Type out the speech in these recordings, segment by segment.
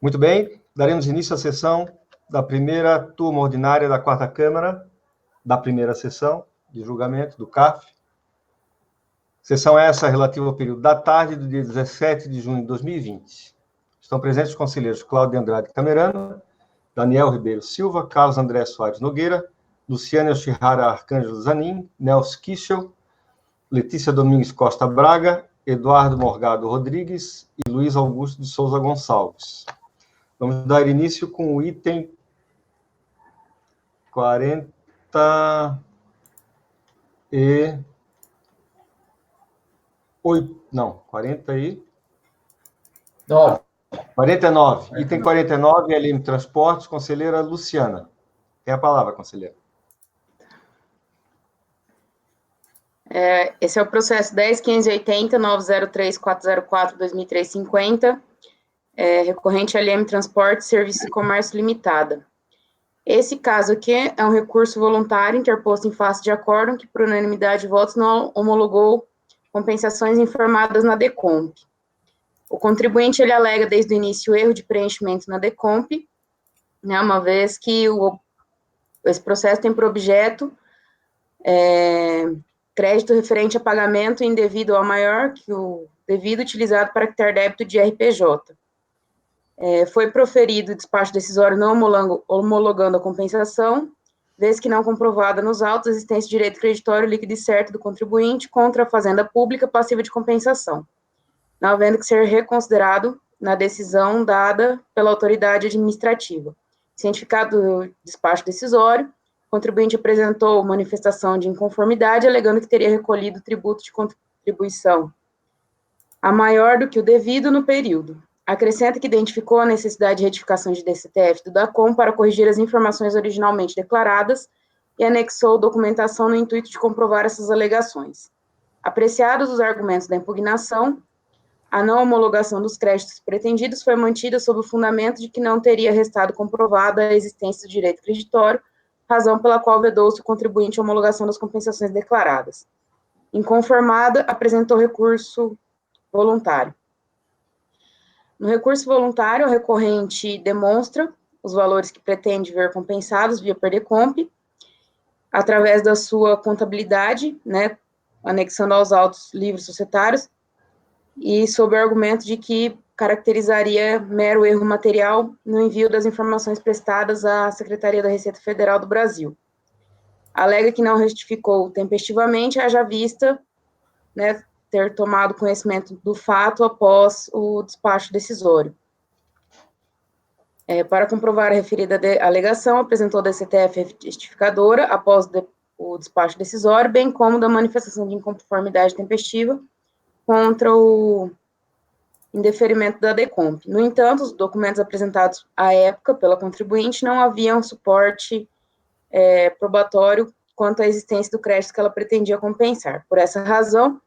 Muito bem, daremos início à sessão da primeira turma ordinária da Quarta Câmara, da primeira sessão de julgamento do CARF. Sessão essa relativa ao período da tarde do dia 17 de junho de 2020. Estão presentes os conselheiros Cláudio Andrade Camerano, Daniel Ribeiro Silva, Carlos André Soares Nogueira, Luciana Yoshihara Arcângelo Zanin, Nelson Kischel, Letícia Domingues Costa Braga, Eduardo Morgado Rodrigues e Luiz Augusto de Souza Gonçalves. Vamos dar início com o item 48, não, 49. Item 49, LM Transportes, conselheira Luciana. Tem a palavra, conselheira. Esse é o processo 10.580.903.404.2003.50, recorrente a LM Transportes, Serviço e Comércio Limitada. Esse caso aqui é um recurso voluntário interposto em face de acórdão que, por unanimidade de votos, não homologou compensações informadas na DECOMP. O contribuinte, ele alega desde o início o erro de preenchimento na DECOMP, né, uma vez que esse processo tem por objeto crédito referente a pagamento indevido ao maior que o devido utilizado para quitar débito de RPJ. Foi proferido o despacho decisório não homologando a compensação, vez que não comprovada nos autos a existência de direito creditório líquido e certo do contribuinte contra a fazenda pública passiva de compensação, não havendo que ser reconsiderado na decisão dada pela autoridade administrativa. Cientificado do despacho decisório, o contribuinte apresentou manifestação de inconformidade, alegando que teria recolhido tributo de contribuição a maior do que o devido no período. Acrescenta que identificou a necessidade de retificação de DCTF do DACOM para corrigir as informações originalmente declaradas e anexou documentação no intuito de comprovar essas alegações. Apreciados os argumentos da impugnação, a não homologação dos créditos pretendidos foi mantida sob o fundamento de que não teria restado comprovada a existência do direito creditório, razão pela qual vedou-se o contribuinte a homologação das compensações declaradas. Inconformada, apresentou recurso voluntário. No recurso voluntário, o recorrente demonstra os valores que pretende ver compensados via PERDECOMP, através da sua contabilidade, né, anexando aos autos livres societários, e sob o argumento de que caracterizaria mero erro material no envio das informações prestadas à Secretaria da Receita Federal do Brasil. Alega que não retificou tempestivamente, haja vista, né, ter tomado conhecimento do fato após o despacho decisório. Para comprovar a referida alegação, apresentou da DCTF retificadora após o despacho decisório, bem como da manifestação de inconformidade tempestiva contra o indeferimento da DECOMP. No entanto, os documentos apresentados à época pela contribuinte não haviam suporte probatório quanto à existência do crédito que ela pretendia compensar. Por essa razão,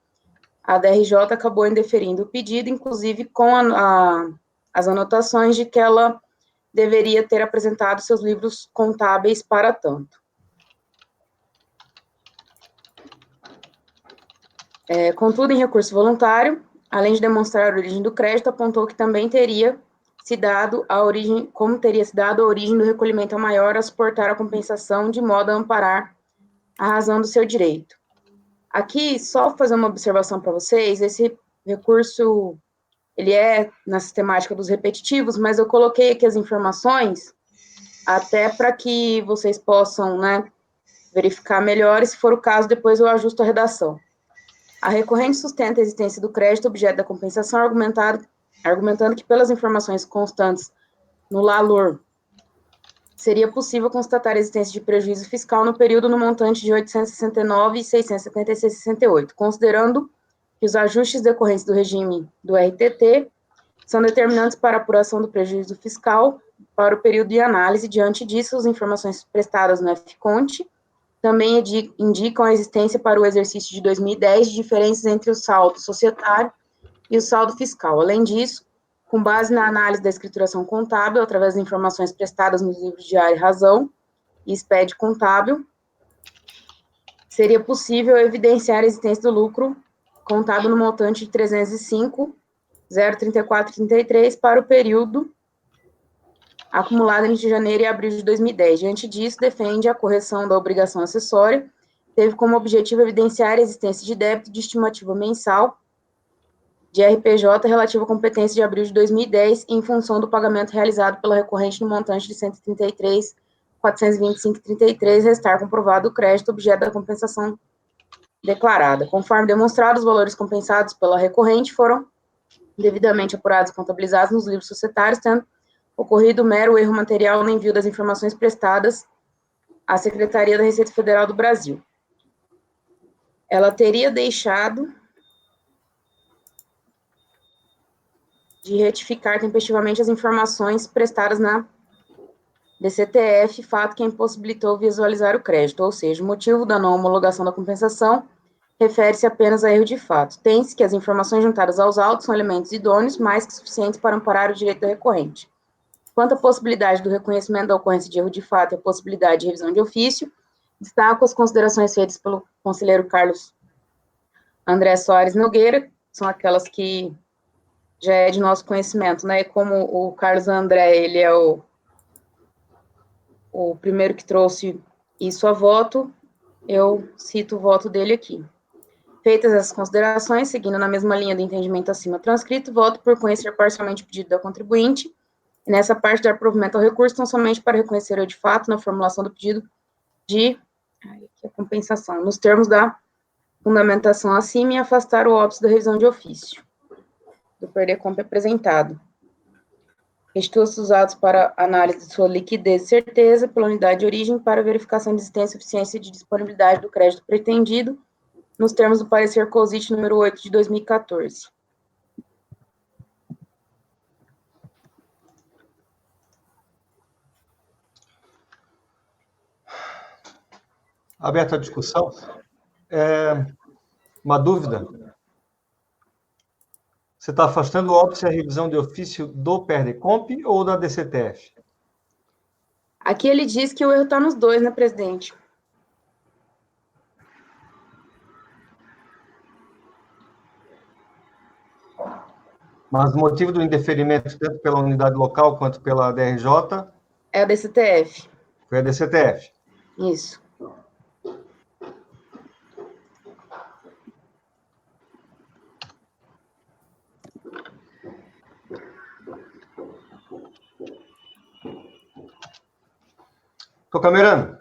a DRJ acabou indeferindo o pedido, inclusive com as anotações de que ela deveria ter apresentado seus livros contábeis para tanto. Contudo, em recurso voluntário, além de demonstrar a origem do crédito, apontou que também teria se dado a origem, como teria se dado a origem do recolhimento a maior a suportar a compensação, de modo a amparar a razão do seu direito. Aqui, só fazer uma observação para vocês, esse recurso, ele é na sistemática dos repetitivos, mas eu coloquei aqui as informações, até para que vocês possam, né, verificar melhor, e se for o caso, depois eu ajusto a redação. A recorrente sustenta a existência do crédito objeto da compensação, argumentando que pelas informações constantes no LALOR, seria possível constatar a existência de prejuízo fiscal no período no montante de R$ 869.656,68, considerando que os ajustes decorrentes do regime do RTT são determinantes para a apuração do prejuízo fiscal para o período de análise. Diante disso, as informações prestadas no FCONT também indicam a existência para o exercício de 2010 de diferenças entre o saldo societário e o saldo fiscal. Além disso, com base na análise da escrituração contábil, através das informações prestadas nos livros de área e razão e SPED contábil, seria possível evidenciar a existência do lucro contábil no montante de R$ 305.034,33 para o período acumulada entre janeiro e abril de 2010. Diante disso, defende a correção da obrigação acessória, teve como objetivo evidenciar a existência de débito de estimativa mensal de RPJ relativo à competência de abril de 2010, em função do pagamento realizado pela recorrente no montante de 133.425,33, restar comprovado o crédito objeto da compensação declarada. Conforme demonstrado, os valores compensados pela recorrente foram devidamente apurados e contabilizados nos livros societários, tendo ocorrido mero erro material no envio das informações prestadas à Secretaria da Receita Federal do Brasil. Ela teria deixado de retificar tempestivamente as informações prestadas na DCTF, fato que impossibilitou visualizar o crédito, ou seja, o motivo da não homologação da compensação refere-se apenas a erro de fato. Tem-se que as informações juntadas aos autos são elementos idôneos, mais que suficientes para amparar o direito do recorrente. Quanto à possibilidade do reconhecimento da ocorrência de erro de fato e a possibilidade de revisão de ofício, destaco as considerações feitas pelo conselheiro Carlos André Soares Nogueira, são aquelas que já é de nosso conhecimento, né? Como o Carlos André, ele é o primeiro que trouxe isso a voto, eu cito o voto dele aqui. Feitas essas considerações, seguindo na mesma linha do entendimento acima transcrito, voto por conhecer parcialmente o pedido da contribuinte, e nessa parte dar provimento ao recurso, não somente para reconhecer o de fato na formulação do pedido de compensação, nos termos da fundamentação acima, e afastar o óbice da revisão de ofício do perder-compra apresentado. Restitui-se os atos para análise de sua liquidez e certeza pela unidade de origem para verificação de existência e eficiência de disponibilidade do crédito pretendido, nos termos do parecer COSIT número 8 de 2014. Aberta a discussão. Uma dúvida? Você está afastando o óbice e a revisão de ofício do PERDECOMP ou da DCTF? Aqui ele diz que o erro está nos dois, né, presidente? Mas o motivo do indeferimento, tanto pela unidade local quanto pela DRJ? É a DCTF. Foi a DCTF. Isso. Tocamerano.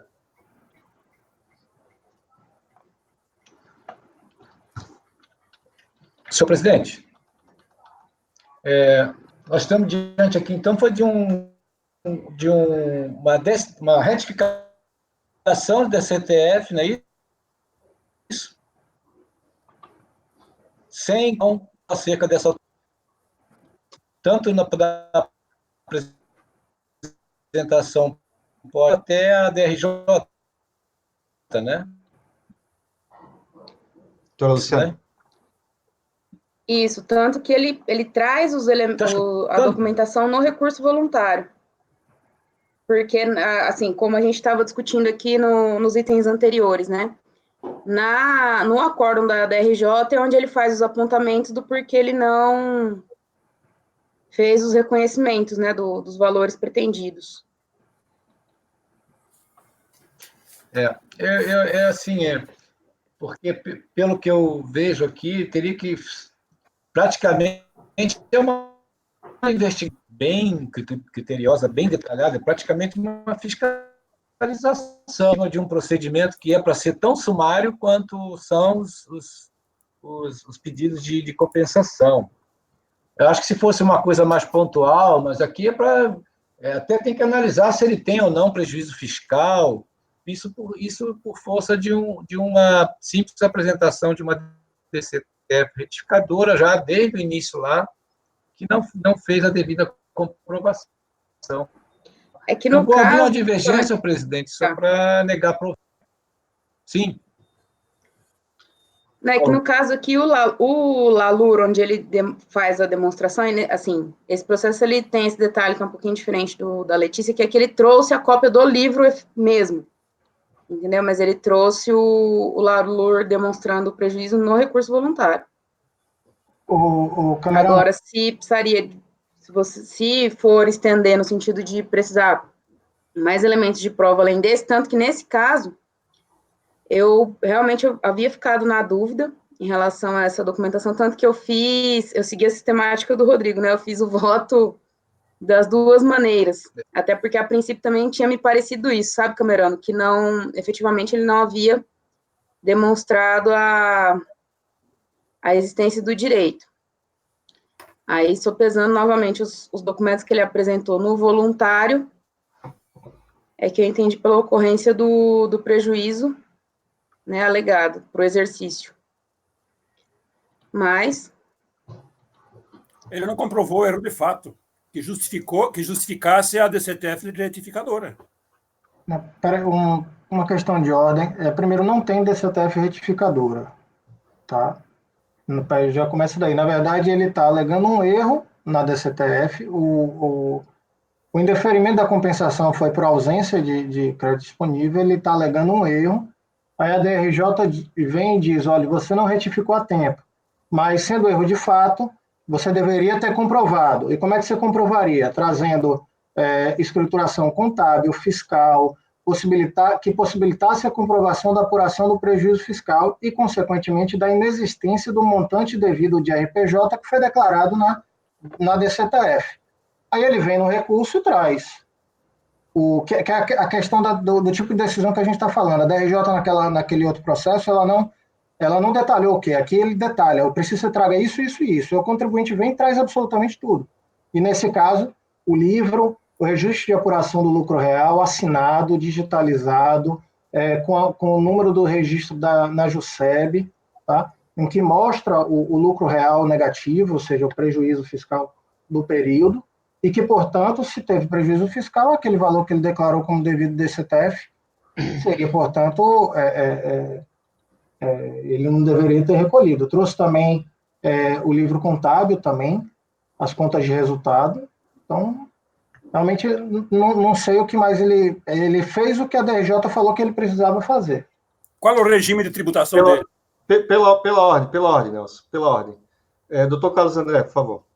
Senhor presidente, nós estamos diante aqui, então, foi de uma retificação da CTF, não é isso? Sem acerca dessa, tanto na apresentação até a DRJ, né? Doutora Luciana. Né? Isso, tanto que ele traz a documentação no recurso voluntário. Porque, assim, como a gente estava discutindo aqui nos itens anteriores, né? No acórdão da DRJ é onde ele faz os apontamentos do porquê ele não fez os reconhecimentos, né, dos valores pretendidos. Assim, porque pelo que eu vejo aqui, teria que praticamente ter uma investigação bem criteriosa, bem detalhada, praticamente uma fiscalização de um procedimento que é para ser tão sumário quanto são os pedidos de compensação. Eu acho que se fosse uma coisa mais pontual, mas aqui é para... até tem que analisar se ele tem ou não prejuízo fiscal, isso por força de uma simples apresentação de uma DCTF retificadora já desde o início lá, que não fez a devida comprovação. É que no caso... Havia uma divergência, presidente, só para negar... Sim. É que no caso aqui, o LALUR, onde ele faz a demonstração, assim, esse processo ele tem esse detalhe que é um pouquinho diferente da Letícia, que é que ele trouxe a cópia do livro mesmo, entendeu? Mas ele trouxe o LALUR demonstrando o prejuízo no recurso voluntário. Camarão, agora, se precisaria se for estender no sentido de precisar mais elementos de prova além desse, tanto que nesse caso, eu havia ficado na dúvida em relação a essa documentação, tanto que eu segui a sistemática do Rodrigo, né? Eu fiz o voto das duas maneiras, até porque a princípio também tinha me parecido isso, sabe, Camerano, que não, efetivamente ele não havia demonstrado a existência do direito. Aí, sopesando novamente os documentos que ele apresentou no voluntário, é que eu entendi pela ocorrência do prejuízo, né, alegado para o exercício. Mas... ele não comprovou o erro de fato, que justificasse a DCTF de retificadora. Uma questão de ordem. Primeiro, não tem DCTF retificadora, tá? Já começa daí. Na verdade, ele está alegando um erro na DCTF. O indeferimento da compensação foi por ausência de crédito disponível. Ele está alegando um erro. Aí a DRJ vem e diz, olha, você não retificou a tempo. Mas, sendo erro de fato, você deveria ter comprovado. E como é que você comprovaria? Trazendo escrituração contábil, fiscal, que possibilitasse a comprovação da apuração do prejuízo fiscal e, consequentemente, da inexistência do montante devido de RPJ que foi declarado na DCTF. Aí ele vem no recurso e traz que é a questão do tipo de decisão que a gente está falando. A DRJ, naquele outro processo, ela não detalhou o quê? Aqui ele detalha, eu preciso que você traga isso, isso e isso. E o contribuinte vem e traz absolutamente tudo. E, nesse caso, o livro, o registro de apuração do lucro real, assinado, digitalizado, com o número do registro na JUSEB, tá? Em que mostra o lucro real negativo, ou seja, o prejuízo fiscal do período, e que, portanto, se teve prejuízo fiscal, aquele valor que ele declarou como devido DCTF seria, portanto, ele não deveria ter recolhido. Eu trouxe também o livro contábil também, as contas de resultado. Então, realmente, não sei o que mais ele fez, o que a DRJ falou que ele precisava fazer. Qual é o regime de tributação dele? Pela ordem, Nelson, pela ordem. Doutor Carlos André, por favor.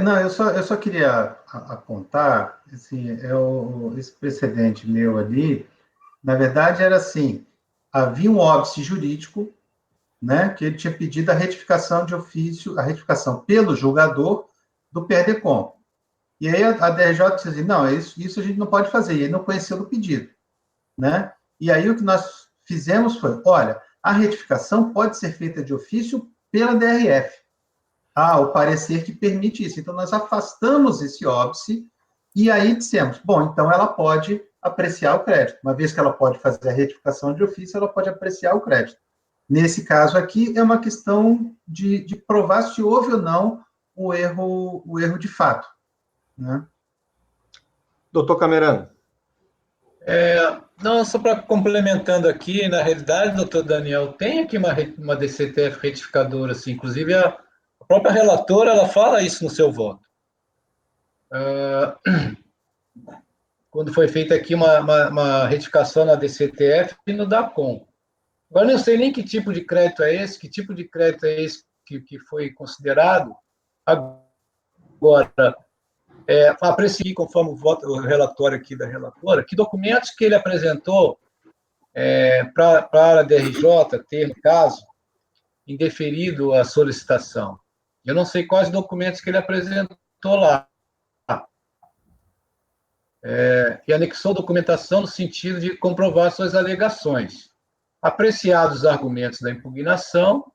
Não, eu só queria apontar, assim, esse precedente meu ali, na verdade era assim, havia um óbice jurídico, né, que ele tinha pedido a retificação de ofício, a retificação pelo julgador do PERDECOM. E aí a DRJ disse assim, não, isso a gente não pode fazer, e ele não conheceu o pedido, né? E aí o que nós fizemos foi, olha, a retificação pode ser feita de ofício pela DRF. O parecer que permite isso. Então, nós afastamos esse óbice e aí dissemos, bom, então ela pode apreciar o crédito. Uma vez que ela pode fazer a retificação de ofício, ela pode apreciar o crédito. Nesse caso aqui, é uma questão de provar se houve ou não o erro de fato, né? Doutor Camerano. Não, só para complementando aqui, na realidade, doutor Daniel, tem aqui uma DCTF retificadora, assim, inclusive a própria relatora, ela fala isso no seu voto. Quando foi feita aqui uma retificação na DCTF e no DACOM. Agora, não sei nem que tipo de crédito é esse, que foi considerado. Agora, aprecie, conforme o relatório aqui da relatora, que documentos que ele apresentou para a DRJ ter, no caso, indeferido a solicitação. Eu não sei quais documentos que ele apresentou lá. E anexou documentação no sentido de comprovar suas alegações. Apreciados os argumentos da impugnação,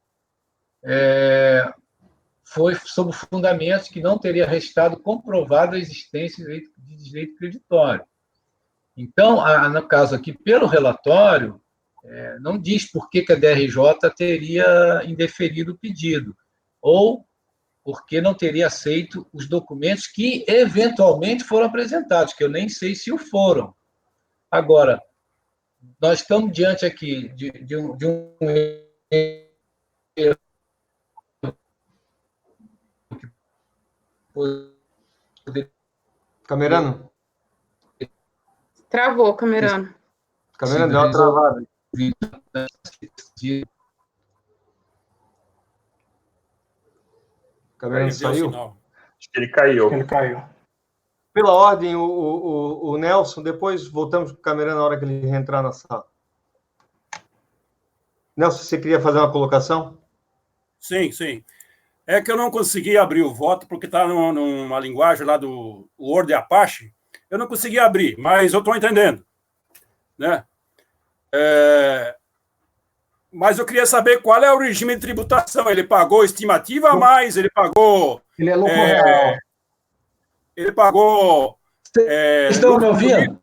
foi sob fundamentos que não teria restado comprovada a existência de direito creditório. Então, no caso aqui, pelo relatório, não diz por que a DRJ teria indeferido o pedido, ou porque não teria aceito os documentos que eventualmente foram apresentados, que eu nem sei se o foram. Agora, nós estamos diante aqui de um Camerano. Travou, Camerano. Camerano, deu uma travada. Camerano saiu? Ele caiu. Ele caiu. Pela ordem, o Nelson, depois voltamos com o Camerano na hora que ele reentrar na sala. Nelson, você queria fazer uma colocação? Sim, sim. É que eu não consegui abrir o voto, porque está numa linguagem lá do Word Apache. Eu não consegui abrir, mas eu estou entendendo. Né? Mas eu queria saber qual é o regime de tributação. Ele pagou estimativa a mais? Ele pagou... Ele é lucro real. Ele pagou... Estão me ouvindo?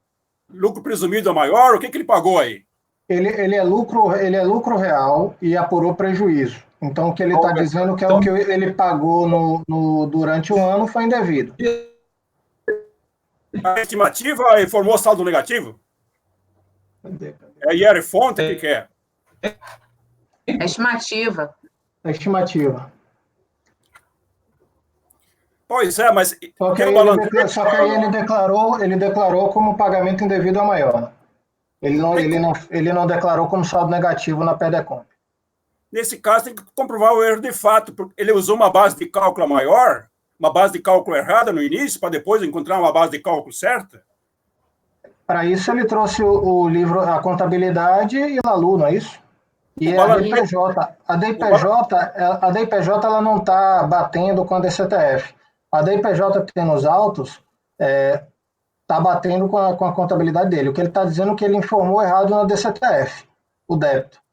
Lucro presumido a maior? O que ele pagou aí? Ele é lucro real e apurou prejuízo. Então, o que ele está dizendo que é o que ele pagou durante o ano foi indevido. A estimativa informou saldo negativo? E era fonte? O que é? É estimativa. É estimativa. Pois é, mas... Só que aí ele declarou como pagamento indevido a maior. Ele não declarou como saldo negativo na PEDECOMP. Nesse caso, tem que comprovar o erro de fato, porque ele usou uma base de cálculo maior, uma base de cálculo errada no início, para depois encontrar uma base de cálculo certa? Para isso, ele trouxe o livro A Contabilidade e Lalu, não é isso? E a DIPJ ela não está batendo com a DCTF. A DIPJ que tem nos autos está batendo com a contabilidade dele. O que ele está dizendo é que ele informou errado na DCTF, o débito.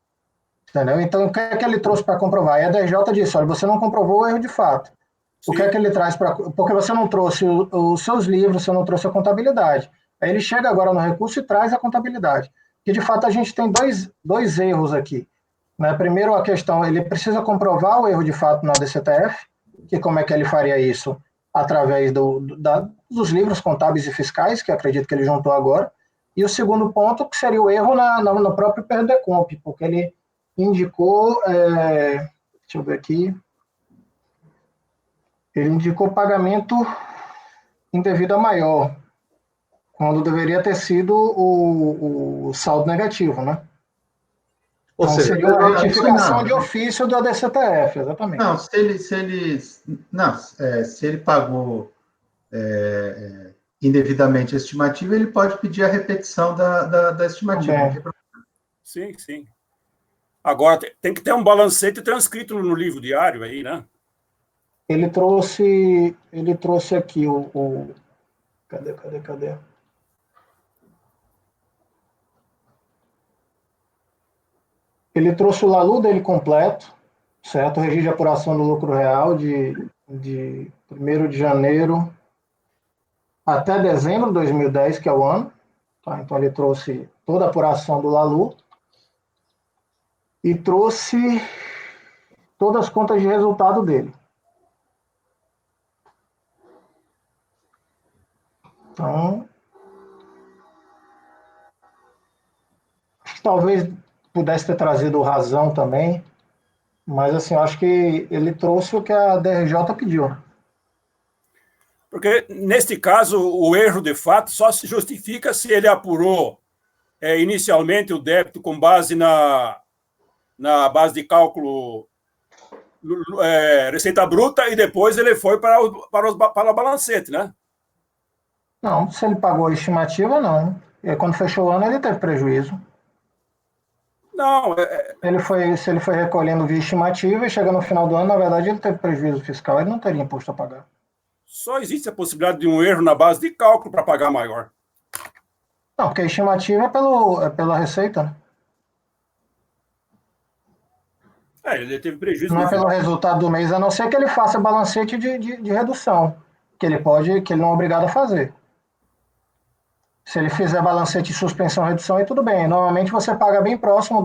Entendeu? Então, o que é que ele trouxe para comprovar? E a DJ disse, olha, você não comprovou o erro de fato. Sim. O que é que ele traz para... Porque você não trouxe os seus livros, você não trouxe a contabilidade. Aí ele chega agora no recurso e traz a contabilidade. Que, de fato, a gente tem dois erros aqui. Né? Primeiro, a questão, ele precisa comprovar o erro de fato na DCTF, que como é que ele faria isso? Através dos livros contábeis e fiscais, que acredito que ele juntou agora. E o segundo ponto, que seria o erro no próprio PERDECOMP, porque ele indicou, deixa eu ver aqui, ele indicou pagamento indevido a maior, quando deveria ter sido o saldo negativo, né? Ou então, seja, seria uma retificação de ofício da DCTF, exatamente. Não, se ele pagou indevidamente a estimativa, ele pode pedir a repetição da estimativa. Sim, sim. Agora, tem que ter um balancete transcrito no livro diário aí, né? Ele trouxe aqui Cadê? Ele trouxe o Lalu dele completo, certo? O registro de apuração do lucro real de 1º de janeiro até dezembro de 2010, que é o ano. Tá? Então, ele trouxe toda a apuração do Lalu e trouxe todas as contas de resultado dele. Então, talvez pudesse ter trazido razão também, mas assim, eu acho que ele trouxe o que a DRJ pediu. Porque, neste caso, o erro de fato só se justifica se ele apurou inicialmente o débito com base na base de cálculo receita bruta e depois ele foi para o balancete, né? Não, se ele pagou a estimativa, não. E quando fechou o ano, ele teve prejuízo. Não. Se ele foi recolhendo via estimativa e chega no final do ano, na verdade, ele teve prejuízo fiscal, ele não teria imposto a pagar. Só existe a possibilidade de um erro na base de cálculo para pagar maior. Não, porque a estimativa é pela receita, né? Ele teve prejuízo. Não é pelo resultado do mês, a não ser que ele faça balancete de redução, que ele não é obrigado a fazer. Se ele fizer balancete de suspensão, redução, aí tudo bem. Normalmente você paga bem próximo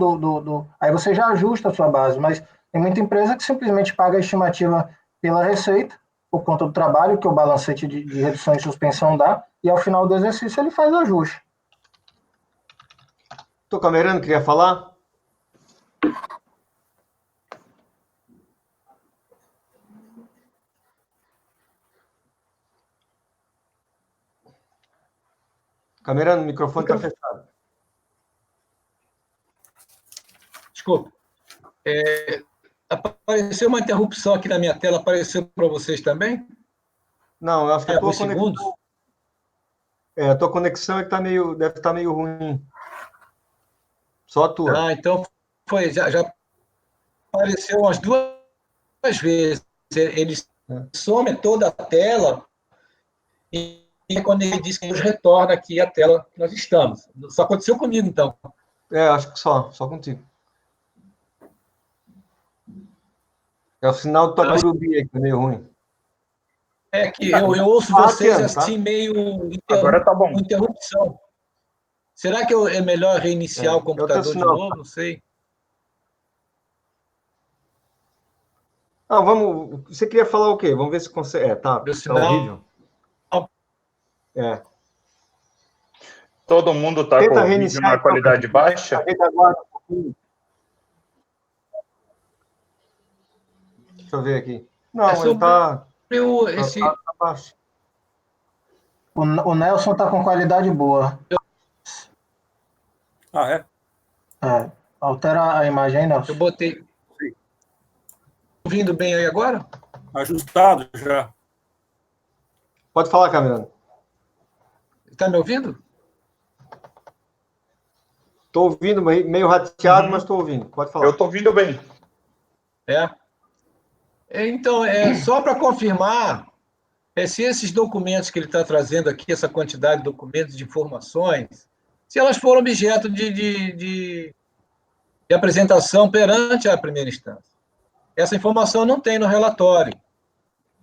aí você já ajusta a sua base, mas tem muita empresa que simplesmente paga a estimativa pela receita, por conta do trabalho que o balancete de redução e suspensão dá, e ao final do exercício ele faz o ajuste. Doutor Camerano, queria falar? Camerano, o microfone está fechado. Desculpa. Apareceu uma interrupção aqui na minha tela, apareceu para vocês também? Não, eu acho que a tua alguns conexão, segundos. a tua conexão é que deve estar meio ruim. Só a tua. Ah, então já apareceu umas 2 vezes. Ele É. some toda a tela e quando ele diz que nos retorna aqui a tela que nós estamos. Só aconteceu comigo, então. Acho que só contigo. É o sinal do Tacurubi aí, que é meio ruim. É que eu ouço vocês assim, meio Agora tá bom. interrupção. Será que é melhor reiniciar o É o teu computador de sinal. novo? Não sei. Não, vamos. Você queria falar o quê? Vamos ver se consegue. Tá Meu sinal. horrível. É. Todo mundo está Tenta com o vídeo reiniciar na então, qualidade baixa? A gente aguarda um pouquinho. Deixa eu ver aqui. Não, ele está baixo. O Nelson está com qualidade boa. Ah, é? Altera a imagem aí, Nelson. Eu botei. Ouvindo bem aí agora? Ajustado já. Pode falar, Camerano. Está me ouvindo? Estou ouvindo meio rateado, mas estou ouvindo. Pode falar. Eu estou ouvindo bem. Então, só para confirmar, se esses documentos que ele está trazendo aqui, essa quantidade de documentos, de informações, se elas foram objeto de apresentação perante a primeira instância. Essa informação não tem no relatório.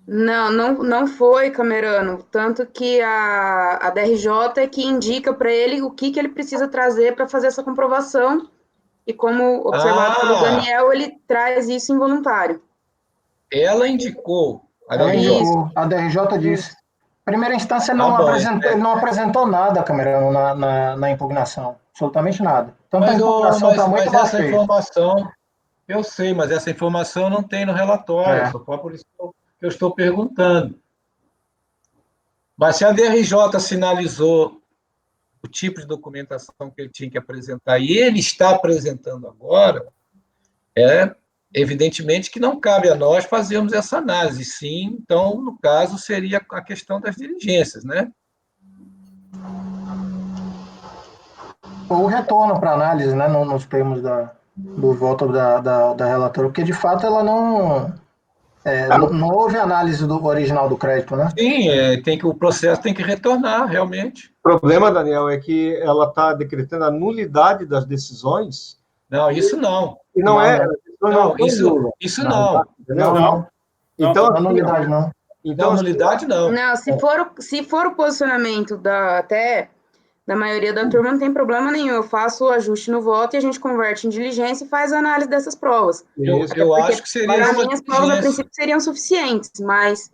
Não foi, Camerano. Tanto que a DRJ é que indica para ele o que ele precisa trazer para fazer essa comprovação. E como observado pelo Daniel, ele traz isso involuntário. Ela indicou. Ela indicou. A DRJ disse. Primeira instância ele não apresentou nada, Camerano, na impugnação. Absolutamente nada. Então, a impugnação está muito mal essa feita. informação, eu sei, mas essa informação não tem no relatório. Só foi por isso que eu estou perguntando. Mas se a DRJ sinalizou o tipo de documentação que ele tinha que apresentar e ele está apresentando agora, evidentemente que não cabe a nós fazermos essa análise. Sim, então, no caso, seria a questão das diligências, né? Ou retorno para análise, né, nos termos do voto da relatora, porque, de fato, ela não houve análise do original do crédito, né? Sim, o processo tem que retornar, realmente. O problema, Daniel, é que ela está decretando a nulidade das decisões. Não, isso não. E não. Isso não. Não. Então, não nulidade, não. Então, nulidade, não. Não, se for o posicionamento até da maioria da turma, não tem problema nenhum. Eu faço o ajuste no voto e a gente converte em diligência e faz a análise dessas provas. Eu acho que seria para mim, as provas, a princípio, seriam suficientes, mas,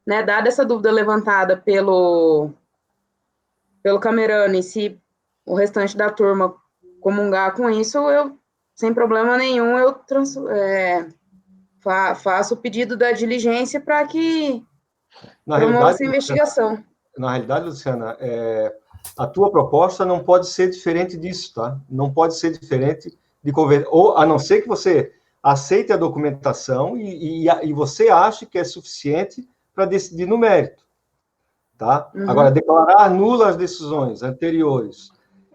né, dada essa dúvida levantada pelo Camerano, e se o restante da turma comungar com isso, eu, sem problema nenhum, faço o pedido da diligência para que promova essa investigação. Na realidade, Luciana, a tua proposta não pode ser diferente disso, tá? Não pode ser diferente de converter, ou a não ser que você aceite a documentação e você ache que é suficiente para decidir no mérito, tá? Uhum. Agora, declarar nulas as decisões anteriores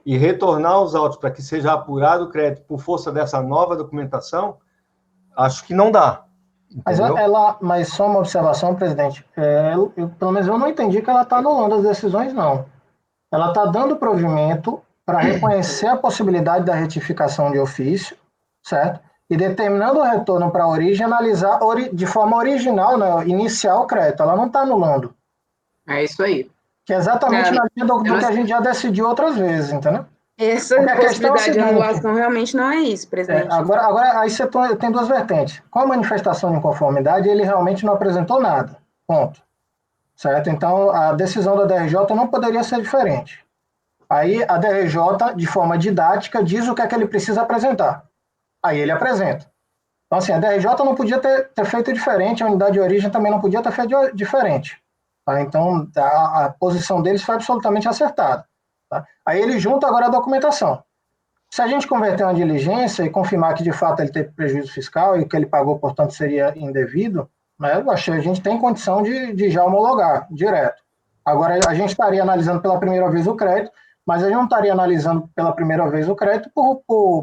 e retornar os autos para que seja apurado o crédito por força dessa nova documentação, acho que não dá. Mas só uma observação, presidente. Pelo menos eu não entendi que ela está anulando as decisões, não. Ela está dando provimento para reconhecer a possibilidade da retificação de ofício, certo? E determinando o retorno para a origem, analisar de forma original, né, iniciar o crédito. Ela não está anulando. É isso aí. Que é exatamente na linha do que a gente já decidiu outras vezes, entendeu? Essa possibilidade de anulação realmente não é isso, presidente. Agora aí você tem duas vertentes. Com a manifestação de inconformidade, ele realmente não apresentou nada. Ponto. Certo? Então, a decisão da DRJ não poderia ser diferente. Aí, a DRJ, de forma didática, diz o que é que ele precisa apresentar. Aí, ele apresenta. Então, assim, a DRJ não podia ter feito diferente, a unidade de origem também não podia ter feito diferente. Tá? Então, a posição deles foi absolutamente acertada. Tá? Aí, ele junta agora a documentação. Se a gente converter uma diligência e confirmar que, de fato, ele teve prejuízo fiscal e o que ele pagou, portanto, seria indevido, né? Eu achei que a gente tem condição de já homologar direto. Agora, a gente estaria analisando pela primeira vez o crédito, mas a gente não estaria analisando pela primeira vez o crédito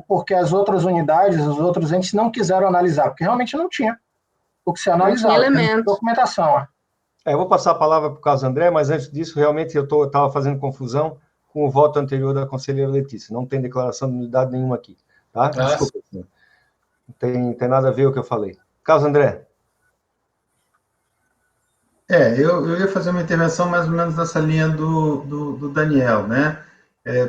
porque as outras unidades, os outros entes não quiseram analisar, porque realmente não tinha o que se Não analisar. tinha elemento. Documentação. Ó. Eu vou passar a palavra para o Carlos André, mas antes disso, realmente, eu estava fazendo confusão com o voto anterior da conselheira Letícia. Não tem declaração de unidade nenhuma aqui. Tá? Desculpa, senhor. Não tem nada a ver o que eu falei. Carlos André. Eu ia fazer uma intervenção mais ou menos nessa linha do Daniel, né?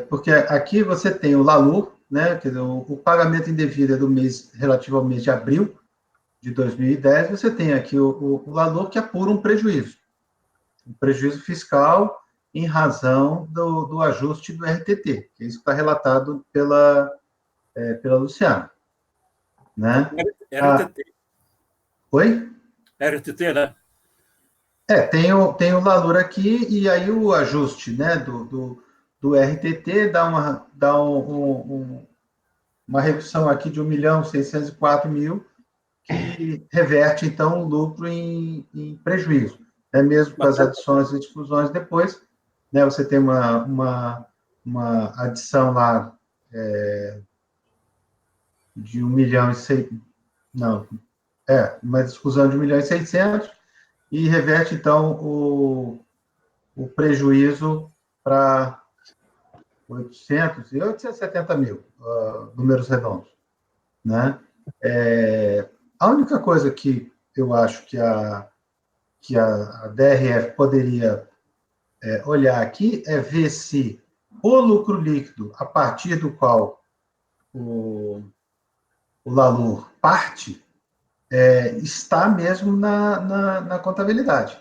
Porque aqui você tem o LALUR, né? Quer dizer, o pagamento indevido é do mês relativo ao mês de abril de 2010. Você tem aqui o LALUR que apura um prejuízo fiscal em razão do ajuste do RTT, que é isso que está relatado pela Luciana, né? RTT. Oi? RTT, né? Tem o LALUR aqui, e aí o ajuste, né, do RTT dá uma redução aqui de 1.604.000, que reverte, então, o lucro em prejuízo. Mesmo com as adições e exclusões depois, né, você tem uma adição lá de 1 milhão e 600, não, uma exclusão de 1 milhão e 600, e reverte, então, o prejuízo para 870 mil, números redondos, né? A única coisa que eu acho que a DRF poderia olhar aqui é ver se o lucro líquido, a partir do qual o LALUR parte, está mesmo na contabilidade,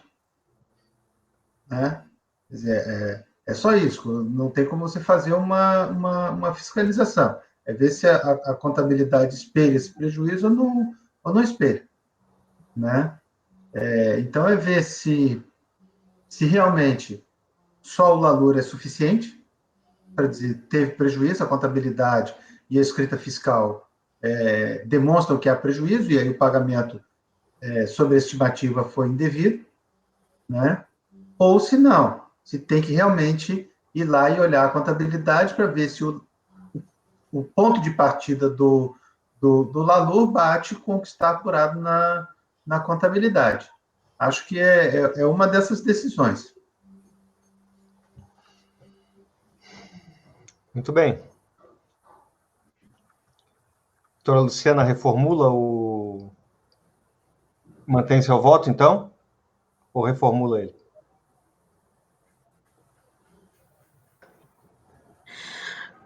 né? Quer dizer, é só isso, não tem como você fazer uma fiscalização. É ver se a contabilidade espelha esse prejuízo ou não espelha, né? Então, é ver se realmente só o LALUR é suficiente para dizer teve prejuízo, a contabilidade e a escrita fiscal demonstram que há prejuízo, e aí o pagamento sobre a estimativa foi indevido, né? Ou se não, se tem que realmente ir lá e olhar a contabilidade para ver se o ponto de partida do LALUR bate com o que está apurado na contabilidade. Acho que é uma dessas decisões. Muito bem. Doutora Luciana, reformula Mantém seu voto, então? Ou reformula ele?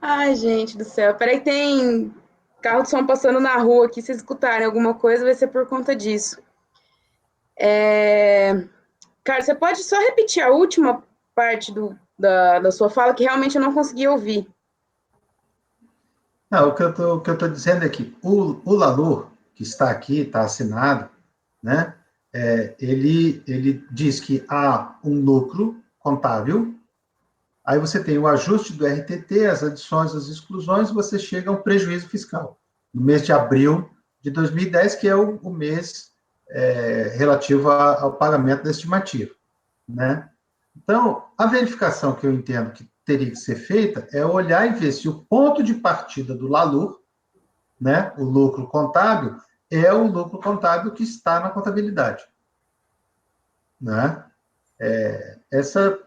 Ai, gente do céu. Peraí, tem carro de som passando na rua aqui. Se vocês escutarem alguma coisa, vai ser por conta disso. Cara, você pode só repetir a última parte da sua fala, que realmente eu não consegui ouvir. Não, o que eu estou dizendo é que o LALUR, que está aqui, está assinado, né? Ele diz que há um lucro contábil, aí você tem o ajuste do RTT, as adições, as exclusões, você chega a um prejuízo fiscal, no mês de abril de 2010, que é o mês relativo ao pagamento da estimativa, né? Então, a verificação que eu entendo que teria que ser feita é olhar e ver se o ponto de partida do LALUR, né, o lucro contábil, é o lucro contábil que está na contabilidade, né? Essa,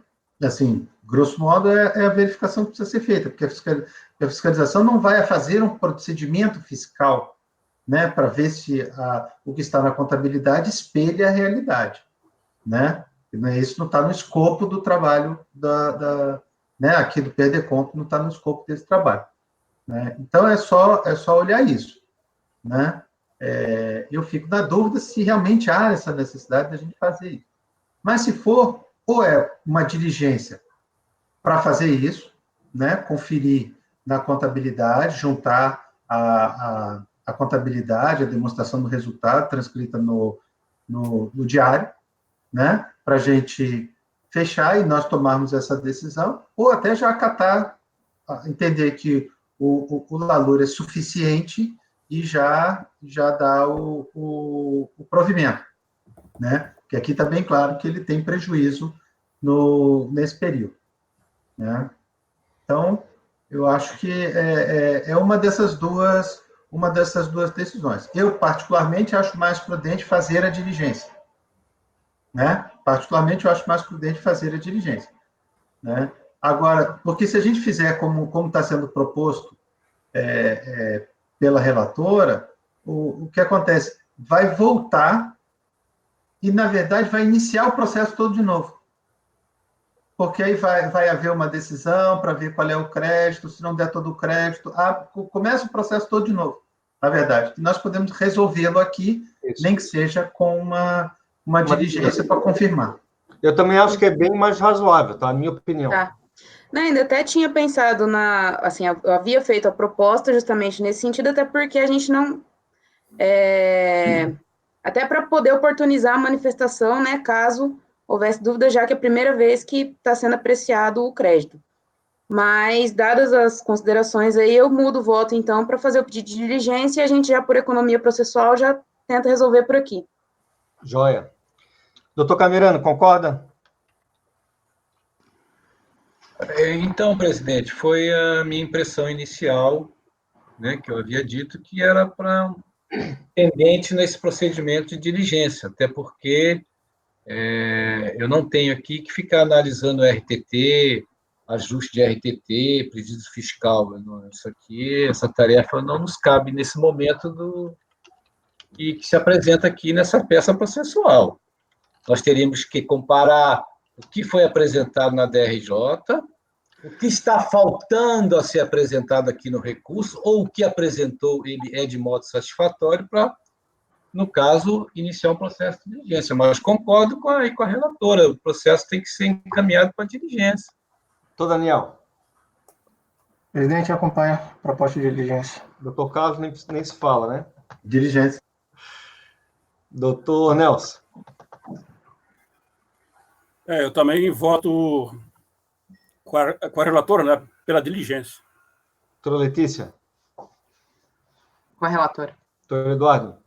assim, grosso modo, é a verificação que precisa ser feita, porque a fiscalização não vai fazer um procedimento fiscal, né, para ver se o que está na contabilidade espelha a realidade, né? Isso não está no escopo do trabalho né, aqui do PEDECONT, não está no escopo desse trabalho, né? Então, é só olhar isso, né? Eu fico na dúvida se realmente há essa necessidade da gente fazer isso. Mas, se for, ou é uma diligência para fazer isso, né? Conferir na contabilidade, juntar a contabilidade, a demonstração do resultado transcrita no diário, né? Para a gente fechar e nós tomarmos essa decisão, ou até já acatar, entender que o LALUR é suficiente e já dá o provimento, né? Porque aqui está bem claro que ele tem prejuízo nesse período, né? Então, eu acho que é uma dessas duas decisões. Eu, particularmente, acho mais prudente fazer a diligência, né? Particularmente, eu acho mais prudente fazer a diligência, né? Agora, porque se a gente fizer como está sendo proposto pela relatora, o que acontece? Vai voltar e, na verdade, vai iniciar o processo todo de novo. Porque aí vai haver uma decisão para ver qual é o crédito, se não der todo o crédito, começa o processo todo de novo, na verdade. E nós podemos resolvê-lo aqui, Isso. nem que seja com uma diligência para confirmar. Eu também acho que é bem mais razoável, tá? A minha opinião. Tá. Não, ainda até tinha pensado assim, eu havia feito a proposta justamente nesse sentido, até porque a gente não, até para poder oportunizar a manifestação, né, caso houvesse dúvida, já que é a primeira vez que está sendo apreciado o crédito. Mas, dadas as considerações aí, eu mudo o voto, então, para fazer o pedido de diligência e a gente já, por economia processual, já tenta resolver por aqui. Joia. Doutor Camerano, concorda? Então, presidente, foi a minha impressão inicial, né, que eu havia dito que era para pendente nesse procedimento de diligência, até porque eu não tenho aqui que ficar analisando o RTT, ajuste de RTT, prejuízo fiscal. Isso aqui, essa tarefa não nos cabe nesse momento que se apresenta aqui nessa peça processual. Nós teríamos que comparar o que foi apresentado na DRJ, o que está faltando a ser apresentado aqui no recurso, ou o que apresentou ele é de modo satisfatório para, no caso, iniciar um processo de diligência. Mas concordo com a relatora, o processo tem que ser encaminhado para a diligência. Doutor Daniel. Presidente, acompanha a proposta de diligência. Doutor Carlos nem se fala, né? Diligência. Doutor Nelson. Eu também voto com a relatora, né, pela diligência. Doutora Letícia. Com a relatora. Doutor Eduardo.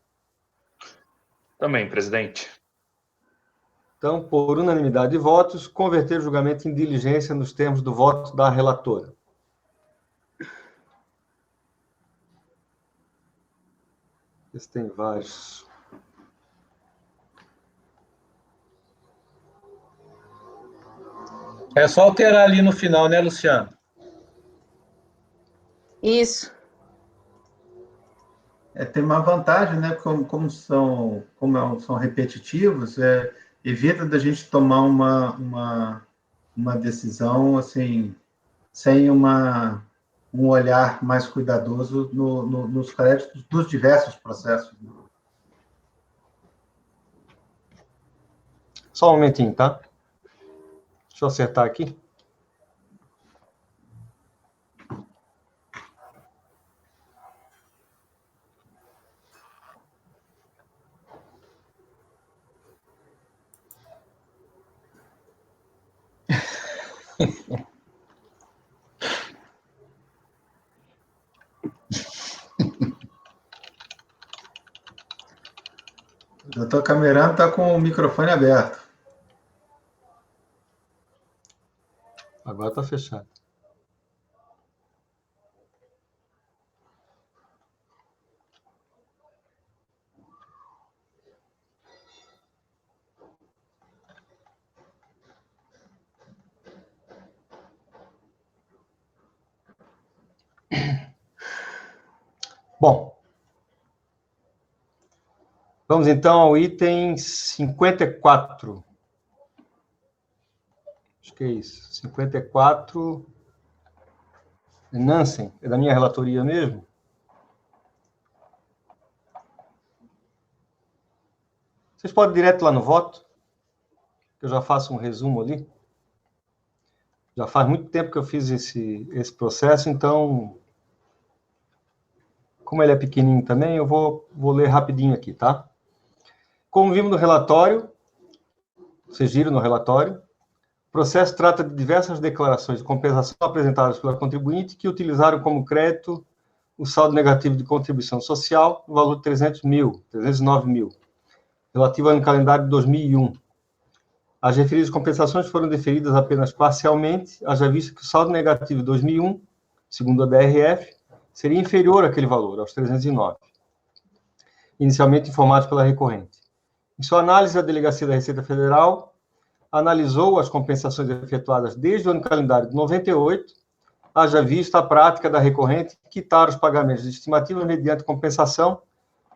Também, presidente. Então, por unanimidade de votos, converter o julgamento em diligência nos termos do voto da relatora. Esse tem vários. É só alterar ali no final, né, Luciano? Isso. Tem uma vantagem, né? Como são repetitivos, evita da gente tomar uma decisão assim, sem um olhar mais cuidadoso nos créditos dos diversos processos. Só um momentinho, tá? Deixa eu acertar aqui. O doutor Camerano está com o microfone aberto. Agora está fechado. Bom, vamos então ao item 54. Acho que é isso. 54. Nansen, é da minha relatoria mesmo? Vocês podem ir direto lá no voto, que eu já faço um resumo ali. Já faz muito tempo que eu fiz esse processo, então, como ele é pequenininho também, eu vou ler rapidinho aqui, tá? Como vimos no relatório, vocês viram no relatório, o processo trata de diversas declarações de compensação apresentadas pela contribuinte que utilizaram como crédito o saldo negativo de contribuição social no valor de 309 mil. relativo ao ano calendário de 2001. As referidas compensações foram deferidas apenas parcialmente, haja vista que o saldo negativo de 2001, segundo a DRF, seria inferior àquele valor, aos 309, inicialmente informados pela recorrente. Em sua análise, a Delegacia da Receita Federal analisou as compensações efetuadas desde o ano calendário de 98, haja vista a prática da recorrente quitar os pagamentos de estimativa mediante compensação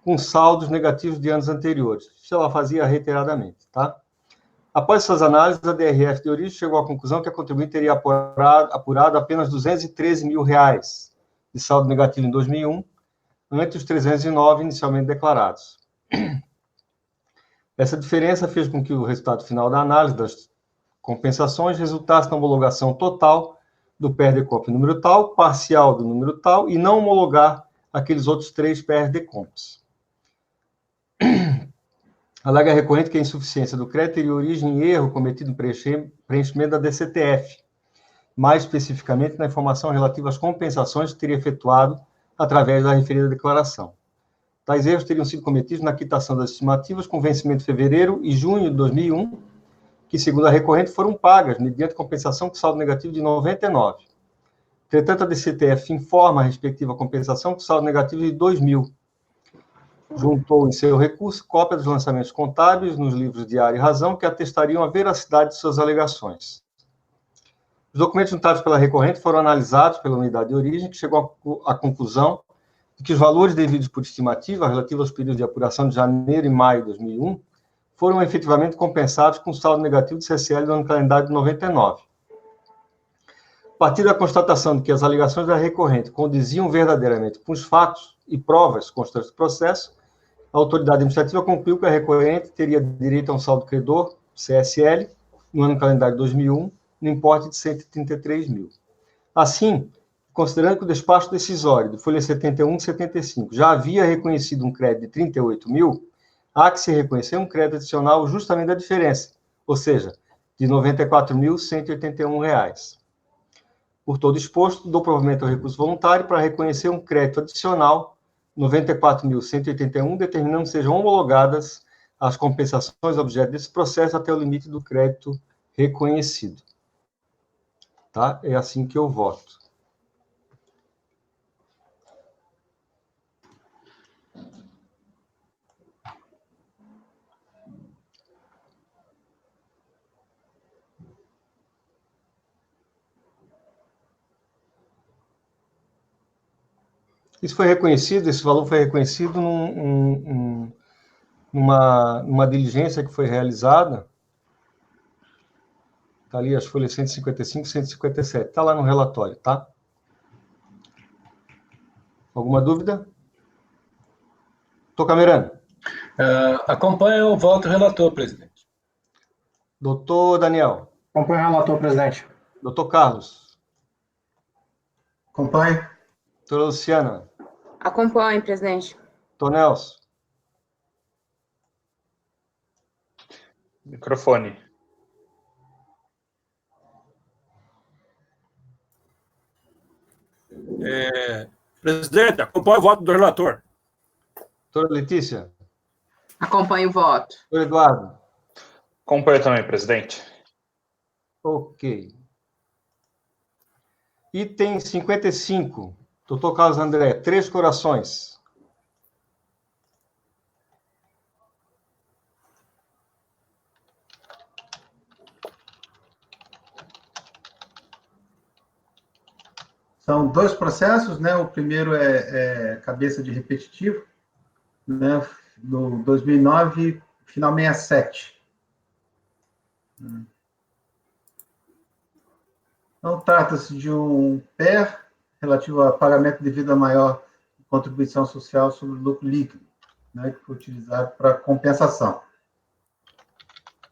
com saldos negativos de anos anteriores. Isso ela fazia reiteradamente, tá? Após essas análises, a DRF de origem chegou à conclusão que a contribuinte teria apurado apenas R$ 213 mil de saldo negativo em 2001, ante os 309 inicialmente declarados. Essa diferença fez com que o resultado final da análise das compensações resultasse na homologação total do PER-DECOMP número tal, parcial do número tal, e não homologar aqueles outros 3 PER-DECOMPs. Alega a recorrente que a insuficiência do crédito teria origem em erro cometido no preenchimento da DCTF, mais especificamente na informação relativa às compensações que teria efetuado através da referida declaração. Tais erros teriam sido cometidos na quitação das estimativas com vencimento em fevereiro e junho de 2001, que, segundo a recorrente, foram pagas mediante compensação com saldo negativo de 99. Entretanto, a DCTF informa a respectiva compensação com saldo negativo de 2000. Juntou em seu recurso cópia dos lançamentos contábeis nos livros Diário e Razão que atestariam a veracidade de suas alegações. Os documentos juntados pela recorrente foram analisados pela unidade de origem, que chegou à conclusão de que os valores devidos por estimativa relativos aos períodos de apuração de janeiro e maio de 2001 foram efetivamente compensados com saldo negativo de CCL no ano calendário de 99. A partir da constatação de que as alegações da recorrente condiziam verdadeiramente com os fatos e provas constantes do processo, a autoridade administrativa concluiu que a recorrente teria direito a um saldo credor, CSL, no ano calendário de 2001, no importe de 133 mil. Assim, considerando que o despacho decisório de folha 71 e 75 já havia reconhecido um crédito de 38 mil, há que se reconhecer um crédito adicional justamente da diferença, ou seja, de R$ 94.181. Por todo exposto, dou provimento ao recurso voluntário para reconhecer um crédito adicional, R$ 94.181, determinando que sejam homologadas as compensações objeto desse processo até o limite do crédito reconhecido. Tá? É assim que eu voto. Isso foi reconhecido, esse valor foi reconhecido numa diligência que foi realizada. Está ali as folhas 155 e 157. Está lá no relatório, tá? Alguma dúvida? Doutor Camerano. Acompanha o voto do relator, presidente. Doutor Daniel. Acompanho o relator, presidente. Doutor Carlos. Acompanho. Doutora Luciana. Acompanhe, presidente. Doutor Nelson. Microfone. Presidente, acompanha o voto do relator. Doutora Letícia. Acompanhe o voto. Doutor Eduardo. Acompanho também, presidente. Ok. Item 55. Doutor Carlos André, Três Corações. São 2 processos, né? O primeiro é cabeça de repetitivo, né? Do 2009, final 67. Então, trata-se de um PER relativo a pagamento devido a maior contribuição social sobre o lucro líquido, né? Que foi utilizado para compensação.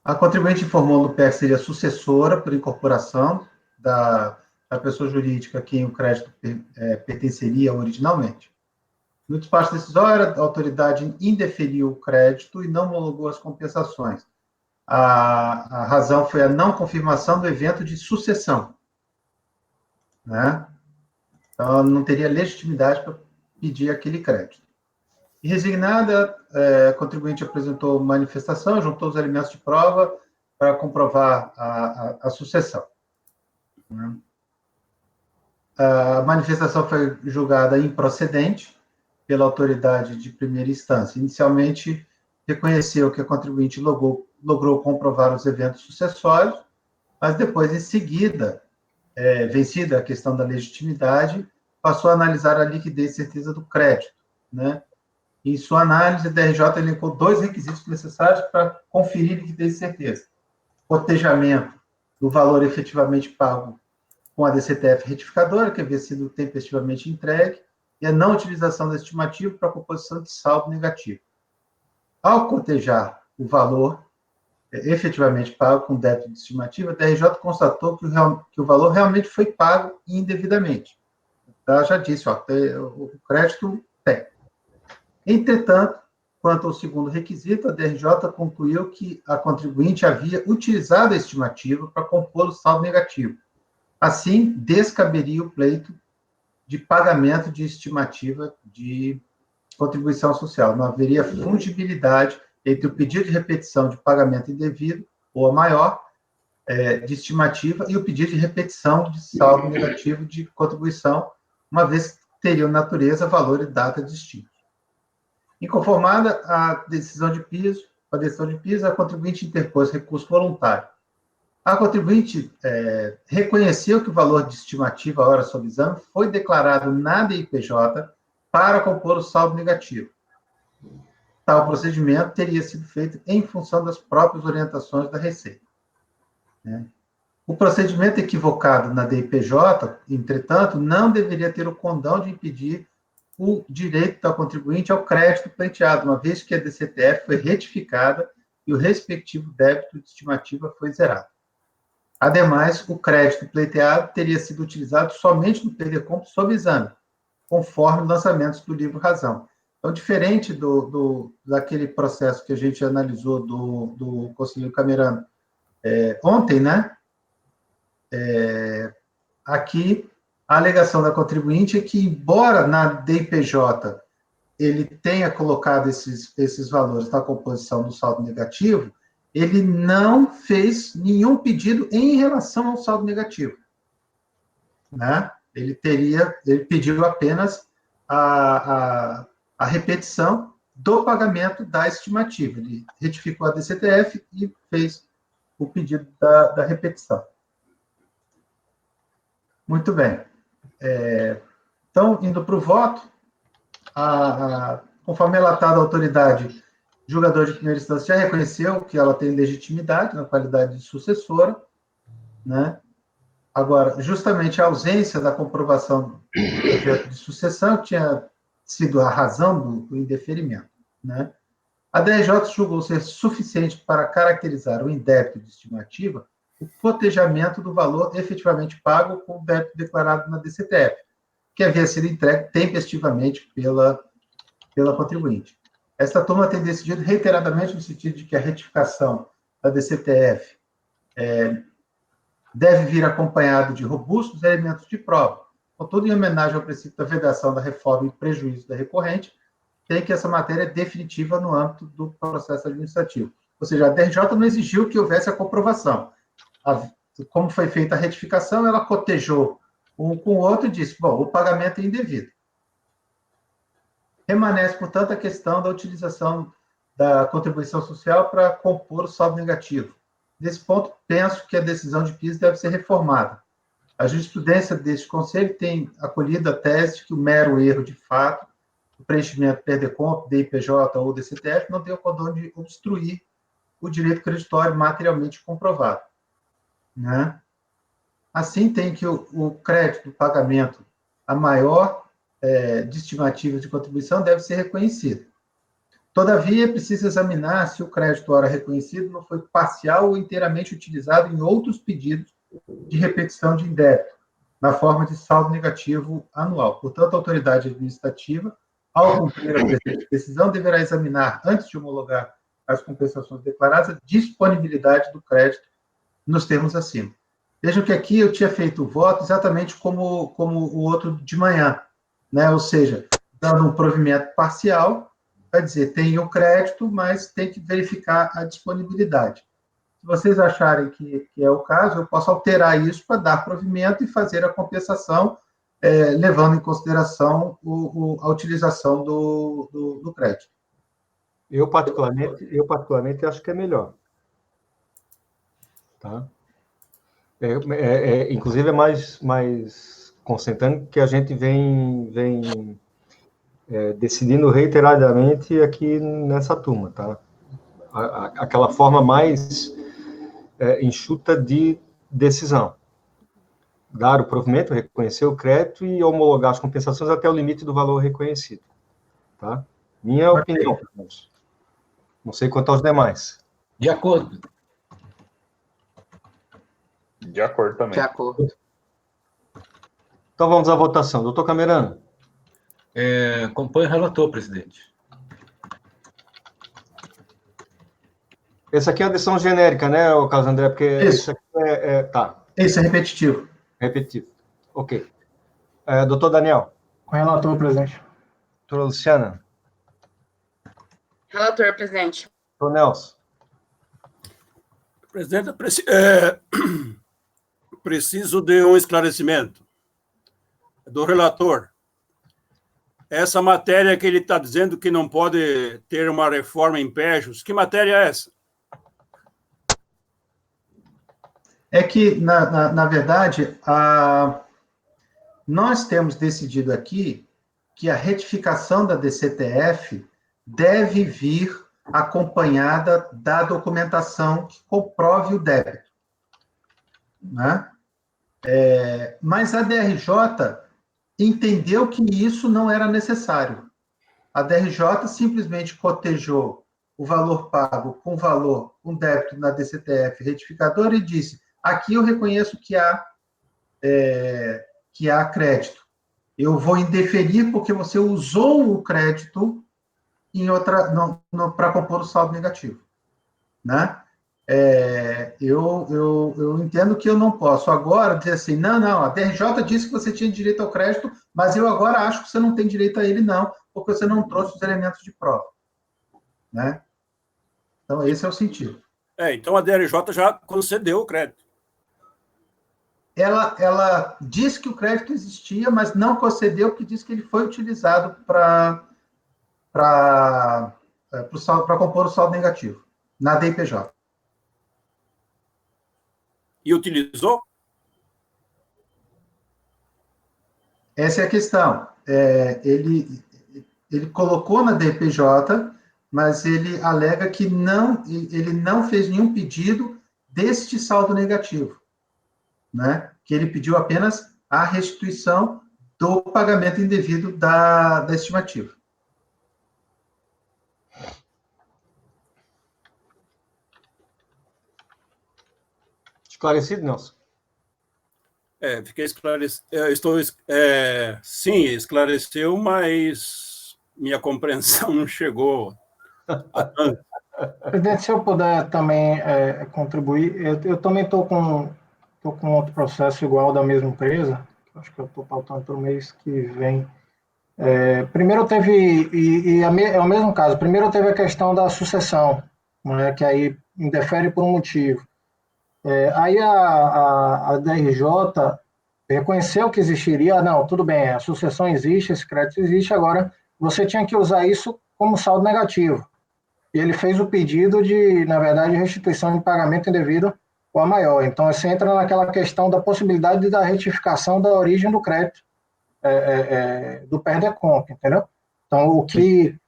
A contribuinte informou que o PER seria sucessora por incorporação da pessoa jurídica a quem o crédito pertenceria originalmente. No despacho decisório, a autoridade indeferiu o crédito e não homologou as compensações. A razão foi a não confirmação do evento de sucessão, né? Então, ela não teria legitimidade para pedir aquele crédito. E resignada, a contribuinte apresentou manifestação, juntou os elementos de prova para comprovar a sucessão. A manifestação foi julgada improcedente pela autoridade de primeira instância. Inicialmente, reconheceu que a contribuinte logrou comprovar os eventos sucessórios, mas depois, em seguida, vencida a questão da legitimidade, passou a analisar a liquidez e certeza do crédito, né? Em sua análise, a DRJ elencou 2 requisitos necessários para conferir liquidez e certeza: cotejamento do valor efetivamente pago com a DCTF retificadora, que havia sido tempestivamente entregue, e a não utilização da estimativa para a composição de saldo negativo. Ao cotejar o valor efetivamente pago com débito de estimativa, a DRJ constatou que o valor realmente foi pago indevidamente. Ela já disse, o crédito tem. Entretanto, quanto ao segundo requisito, a DRJ concluiu que a contribuinte havia utilizado a estimativa para compor o saldo negativo. Assim, descaberia o pleito de pagamento de estimativa de contribuição social. Não haveria fungibilidade entre o pedido de repetição de pagamento indevido, ou a maior, de estimativa, e o pedido de repetição de saldo negativo de contribuição, uma vez que teriam natureza, valor e data distintos. Inconformada a decisão de piso, a contribuinte interpôs recurso voluntário. A contribuinte reconheceu que o valor de estimativa à hora sob exame foi declarado na DIPJ para compor o saldo negativo. Tal procedimento teria sido feito em função das próprias orientações da Receita. O procedimento equivocado na DIPJ, entretanto, não deveria ter o condão de impedir o direito da contribuinte ao crédito pleiteado, uma vez que a DCTF foi retificada e o respectivo débito de estimativa foi zerado. Ademais, o crédito pleiteado teria sido utilizado somente no PDCOMP sob exame, conforme lançamentos do livro Razão. Então, diferente daquele processo que a gente analisou do conselheiro Camerano ontem, né? Aqui, a alegação da contribuinte é que, embora na DIPJ ele tenha colocado esses valores na composição do saldo negativo, ele não fez nenhum pedido em relação ao saldo negativo, né? Ele pediu apenas a repetição do pagamento da estimativa. Ele retificou a DCTF e fez o pedido da repetição. Muito bem. Então, indo para o voto, conforme relatado, a autoridade julgador de primeira instância já reconheceu que ela tem legitimidade na qualidade de sucessora, né? Agora, justamente a ausência da comprovação do projeto de sucessão tinha sido a razão do indeferimento, né? A DRJ julgou ser suficiente para caracterizar o indébito de estimativa o cotejamento do valor efetivamente pago com o débito declarado na DCTF, que havia sido entregue tempestivamente pela contribuinte. Esta turma tem decidido reiteradamente no sentido de que a retificação da DCTF deve vir acompanhado de robustos elementos de prova. Contudo, em homenagem ao princípio da vedação da reforma em prejuízo da recorrente, tem que essa matéria é definitiva no âmbito do processo administrativo. Ou seja, a DRJ não exigiu que houvesse a comprovação. Como foi feita a retificação, ela cotejou um com o outro e disse, bom, o pagamento é indevido. Permanece, portanto, a questão da utilização da contribuição social para compor o saldo negativo. Nesse ponto, penso que a decisão de piso deve ser reformada. A jurisprudência deste Conselho tem acolhido a tese de que o mero erro de fato, o preenchimento PDCOMP, DIPJ ou DCTF, não tem o condão de obstruir o direito creditório materialmente comprovado, né? Assim, tem que o crédito do pagamento, a maior de estimativa de contribuição, deve ser reconhecido. Todavia, é preciso examinar se o crédito ora reconhecido não foi parcial ou inteiramente utilizado em outros pedidos de repetição de indébito, na forma de saldo negativo anual. Portanto, a autoridade administrativa, ao cumprir a presente decisão, deverá examinar, antes de homologar as compensações declaradas, a disponibilidade do crédito nos termos acima. Vejam que aqui eu tinha feito o voto exatamente como o outro de manhã, né? Ou seja, dando um provimento parcial vai dizer, tem o crédito, mas tem que verificar a disponibilidade. Se vocês acharem que é o caso, eu posso alterar isso para dar provimento e fazer a compensação, levando em consideração a utilização do crédito. Eu particularmente acho que é melhor. Tá? Inclusive, é mais concentrando que a gente vem decidindo reiteradamente aqui nessa turma, tá? Aquela forma mais enxuta de decisão. Dar o provimento, reconhecer o crédito e homologar as compensações até o limite do valor reconhecido. Tá? Minha opinião. Não sei quanto aos demais. De acordo. De acordo também. De acordo. Então vamos à votação. Doutor Camerano. Acompanho o relator, presidente. Essa aqui é a decisão genérica, né, Carlos André? Porque isso aqui tá. Isso é repetitivo. Repetitivo. Ok. Doutor Daniel. Com o relator, presidente. Doutora Luciana. Relator, presidente. Doutor Nelson. Presidente, preciso de um esclarecimento do relator. Essa matéria que ele está dizendo que não pode ter uma reforma em PEJOS, que matéria é essa? É que, na verdade, nós temos decidido aqui que a retificação da DCTF deve vir acompanhada da documentação que comprove o débito. Né? Mas a DRJ entendeu que isso não era necessário. A DRJ simplesmente cotejou o valor pago com débito na DCTF retificadora e disse: aqui eu reconheço que há crédito. Eu vou indeferir porque você usou o crédito para compor o saldo negativo. Né? Eu entendo que eu não posso agora dizer assim, não, a DRJ disse que você tinha direito ao crédito, mas eu agora acho que você não tem direito a ele, não, porque você não trouxe os elementos de prova. Né? Então, esse é o sentido. Então a DRJ já concedeu o crédito. Ela disse que o crédito existia, mas não concedeu, porque disse que ele foi utilizado para compor o saldo negativo, na DIPJ. E utilizou? Essa é a questão. Ele colocou na DPJ, mas ele alega que ele não fez nenhum pedido deste saldo negativo, né? Que ele pediu apenas a restituição do pagamento indevido da estimativa. Esclarecido, Nelson? Fiquei esclarecido. Sim, esclareceu, mas minha compreensão não chegou a tanto. Presidente, se eu puder também contribuir, eu também estou com outro processo igual da mesma empresa, acho que eu estou pautando para o mês que vem. Primeiro teve, é o mesmo caso, primeiro teve a questão da sucessão, né, que aí indefere por um motivo. Aí a DRJ reconheceu que existiria, não, tudo bem, a sucessão existe, esse crédito existe, agora você tinha que usar isso como saldo negativo. E ele fez o pedido de, na verdade, restituição de pagamento indevido ou a maior. Então, você entra naquela questão da possibilidade da retificação da origem do crédito, do PERDECOMP, entendeu? Então, o que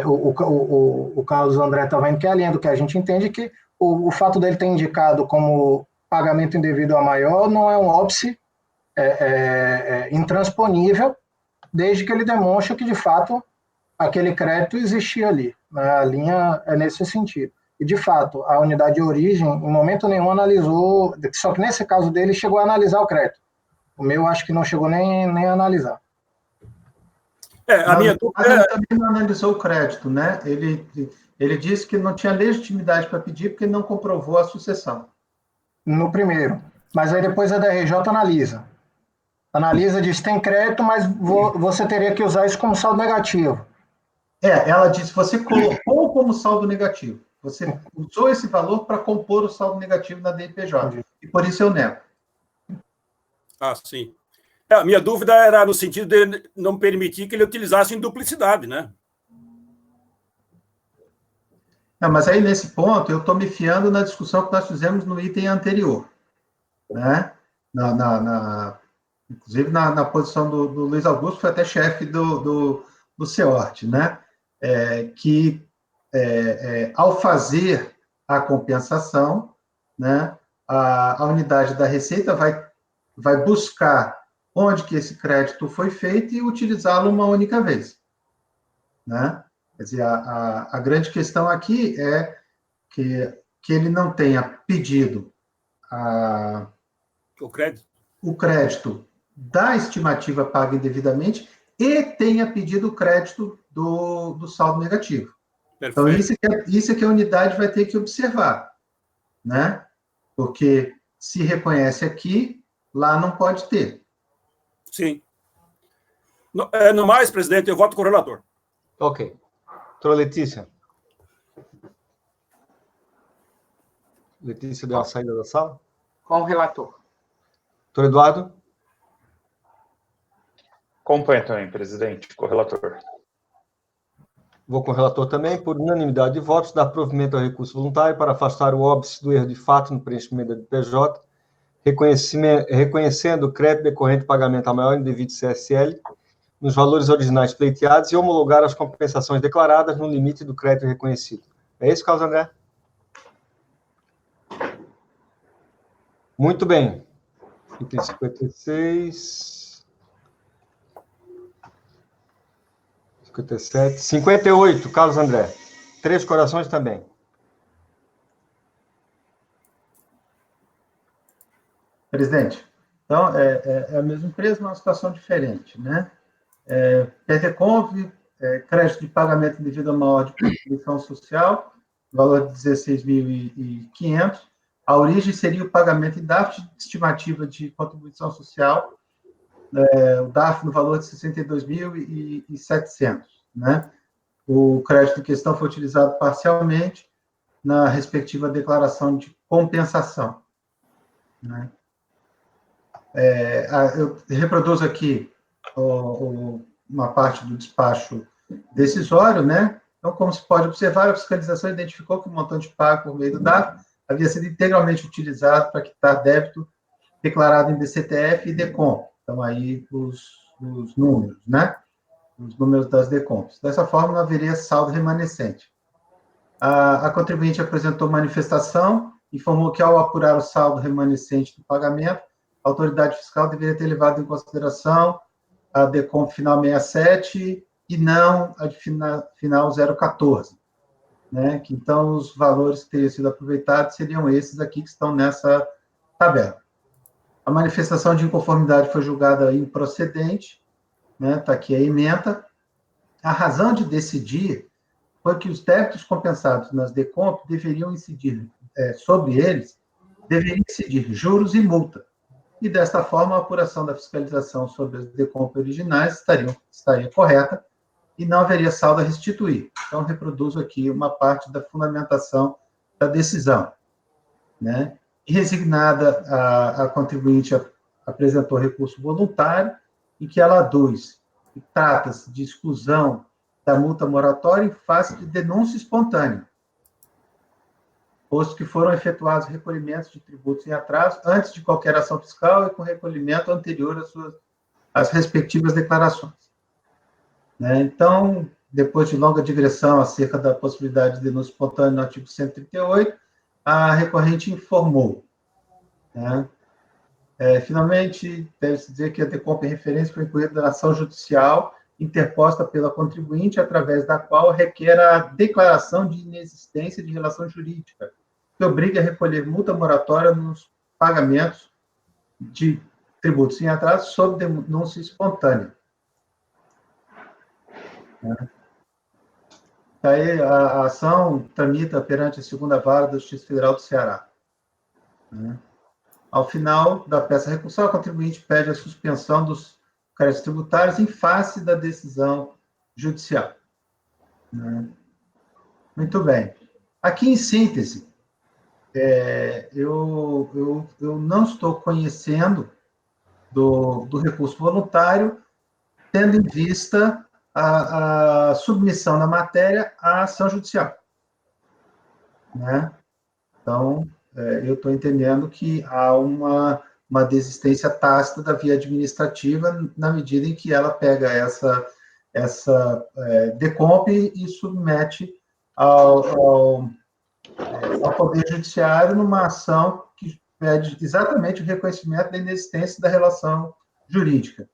o Carlos André está vendo que é a linha do que a gente entende que o fato dele ter indicado como pagamento indevido a maior não é um óbice intransponível, desde que ele demonstre que, de fato, aquele crédito existia ali. Né? A linha é nesse sentido. E, de fato, a unidade de origem, em momento nenhum, analisou, só que nesse caso dele, chegou a analisar o crédito. O meu, acho que não chegou nem a analisar. Ele também não analisou o crédito, né? Ele disse que não tinha legitimidade para pedir porque não comprovou a sucessão. No primeiro. Mas aí depois a DRJ analisa. Analisa, diz, tem crédito, mas você teria que usar isso como saldo negativo. Ela disse, você colocou como saldo negativo. Você usou esse valor para compor o saldo negativo na DIPJ. E por isso eu nego. Ah, sim. A minha dúvida era no sentido de não permitir que ele utilizasse em duplicidade, né? Não, mas aí, nesse ponto, eu estou me fiando na discussão que nós fizemos no item anterior. Né? Inclusive, na posição do Luiz Augusto, foi até chefe do CEORT, né? Que, ao fazer a compensação, né, a unidade da Receita vai buscar onde que esse crédito foi feito e utilizá-lo uma única vez. Né? Quer dizer, a grande questão aqui é que ele não tenha pedido o crédito da estimativa paga indevidamente e tenha pedido o crédito do saldo negativo. Perfeito. Então, isso é que a unidade vai ter que observar, né? Porque se reconhece aqui, lá não pode ter. Sim. No mais, presidente, eu voto com o relator. Ok. Doutora Letícia. Letícia deu uma saída da sala? Com o relator. Doutor Eduardo? Acompanho também, presidente, com o relator. Vou com o relator também, por unanimidade de votos, dar provimento ao recurso voluntário para afastar o óbice do erro de fato no preenchimento da PJ, reconhecendo o crédito decorrente de pagamento a maior indevido CSL nos valores originais pleiteados e homologar as compensações declaradas no limite do crédito reconhecido. É isso, Carlos André? Muito bem. Item 56... 57... 58, Carlos André. Três Corações também. Presidente, então, é a mesma empresa, uma situação diferente, né? PETECONV, crédito de pagamento devido a maior de contribuição social, valor de 16.500. A origem seria o pagamento em DARF de estimativa de contribuição social, o DARF no valor de 62.700, né? O crédito em questão foi utilizado parcialmente na respectiva declaração de compensação, né? Eu reproduzo aqui uma parte do despacho decisório, né? Então, como se pode observar, a fiscalização identificou que o montante pago por meio do DARF havia sido integralmente utilizado para quitar débito declarado em DCTF e DECOM. Então, aí, os números, né? Os números das DECOMs. Dessa forma, não haveria saldo remanescente. A contribuinte apresentou manifestação, informou que, ao apurar o saldo remanescente do pagamento, a autoridade fiscal deveria ter levado em consideração a DECOM final 67 e não a de final 014, né? Que, então, os valores que teriam sido aproveitados seriam esses aqui que estão nessa tabela. A manifestação de inconformidade foi julgada improcedente, né? Está aqui a ementa. A razão de decidir foi que os débitos compensados nas DECOMP deveriam incidir, sobre eles, deveriam incidir juros e multa. E, desta forma, a apuração da fiscalização sobre as DECOMP originais estaria correta e não haveria saldo a restituir. Então, reproduzo aqui uma parte da fundamentação da decisão, né? E, resignada, a contribuinte apresentou recurso voluntário em que ela aduz que trata-se de exclusão da multa moratória em face de denúncia espontânea, posto que foram efetuados recolhimentos de tributos em atraso antes de qualquer ação fiscal e com recolhimento anterior às respectivas declarações. Né? Então, depois de longa digressão acerca da possibilidade de denúncia espontânea no artigo 138, a recorrente informou, né? Finalmente, deve-se dizer que a DECOMP em referência foi incluída na ação judicial interposta pela contribuinte, através da qual requer a declaração de inexistência de relação jurídica, que obriga a recolher multa moratória nos pagamentos de tributos em atraso sob denúncia espontânea. Aí, a ação tramita perante a segunda vara da Justiça Federal do Ceará. Ao final da peça recursal, a contribuinte pede a suspensão dos créditos tributários em face da decisão judicial. Né? Muito bem. Aqui, em síntese, eu não estou conhecendo do recurso voluntário, tendo em vista a submissão da matéria à ação judicial. Né? Então, eu estou entendendo que há uma desistência tácita da via administrativa, na medida em que ela pega essa decomp e submete ao Poder Judiciário numa ação que pede exatamente o reconhecimento da inexistência da relação jurídica.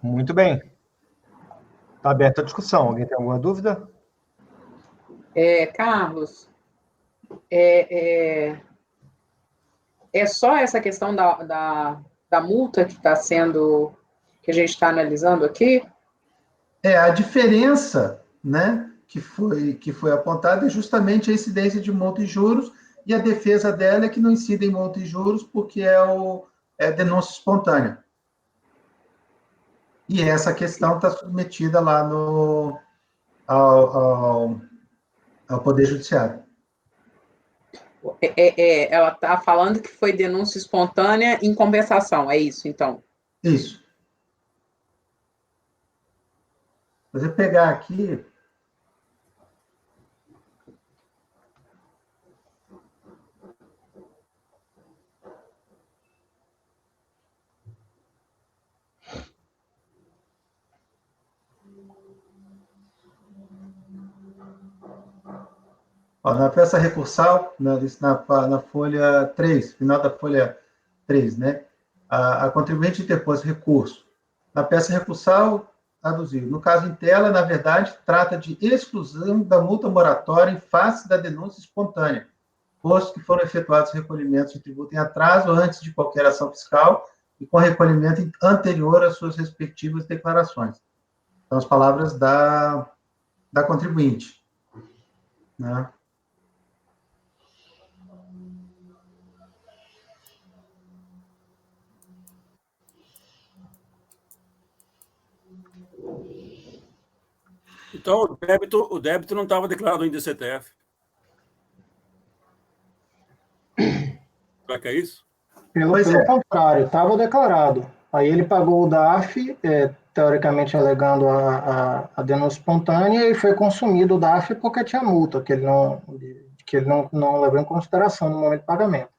Muito bem. Está aberta a discussão. Alguém tem alguma dúvida? Carlos, é só essa questão da multa que está sendo, que a gente está analisando aqui? A diferença, né, que foi apontada é justamente a incidência de multa e juros, e a defesa dela é que não incide em multa e juros porque é denúncia espontânea. E essa questão está submetida lá ao Poder Judiciário. Ela está falando que foi denúncia espontânea em compensação, é isso, então? Isso. Se você pegar aqui... Na peça recursal, na folha 3, final da folha 3, né? A contribuinte interpôs recurso. Na peça recursal, traduzido. No caso em tela, na verdade, trata de exclusão da multa moratória em face da denúncia espontânea, posto que foram efetuados recolhimentos de tributo em atraso antes de qualquer ação fiscal e com recolhimento anterior às suas respectivas declarações. São as palavras da contribuinte, né? Então, o débito não estava declarado em DCTF. Será que é isso? Pelo contrário, estava declarado. Aí ele pagou o DARF, teoricamente alegando a denúncia espontânea, e foi consumido o DARF porque tinha multa, que ele não levou em consideração no momento do pagamento.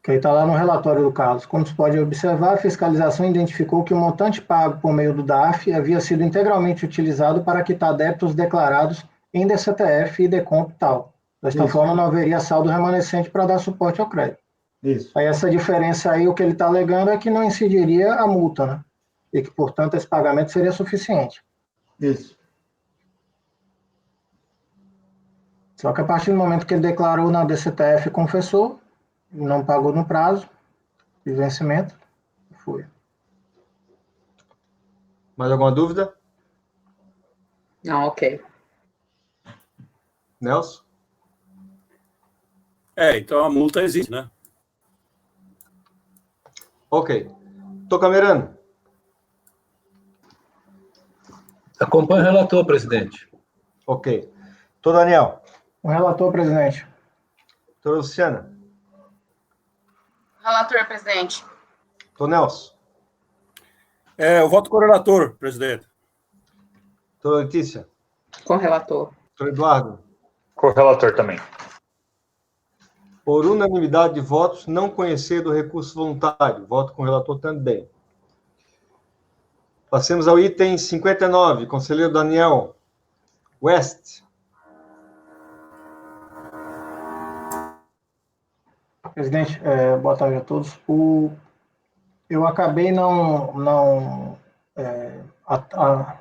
Que aí está lá no relatório do Carlos. Como se pode observar, a fiscalização identificou que o montante pago por meio do DARF havia sido integralmente utilizado para quitar débitos declarados em DCTF e decomp tal. Desta forma, não haveria saldo remanescente para dar suporte ao crédito. Isso. Aí essa diferença aí, o que ele está alegando é que não incidiria a multa, né? E que, portanto, esse pagamento seria suficiente. Isso. Só que a partir do momento que ele declarou na DCTF e confessou, não pagou no prazo de vencimento, foi. Mais alguma dúvida? Não, ok. Nelson? Então a multa existe, né? Ok. Tocamerano? Acompanho o relator, presidente. Ok. Tô Daniel? O relator, presidente. Doutora Luciana? Relator, presidente. Tô Nelson? Eu voto com o relator, presidente. Doutora Letícia? Com relator. Doutor Eduardo? Correlator também. Por unanimidade de votos, não conhecer do recurso voluntário. Voto com o relator também. Passemos ao item 59. Conselheiro Daniel West. Presidente, boa tarde a todos. Eu acabei não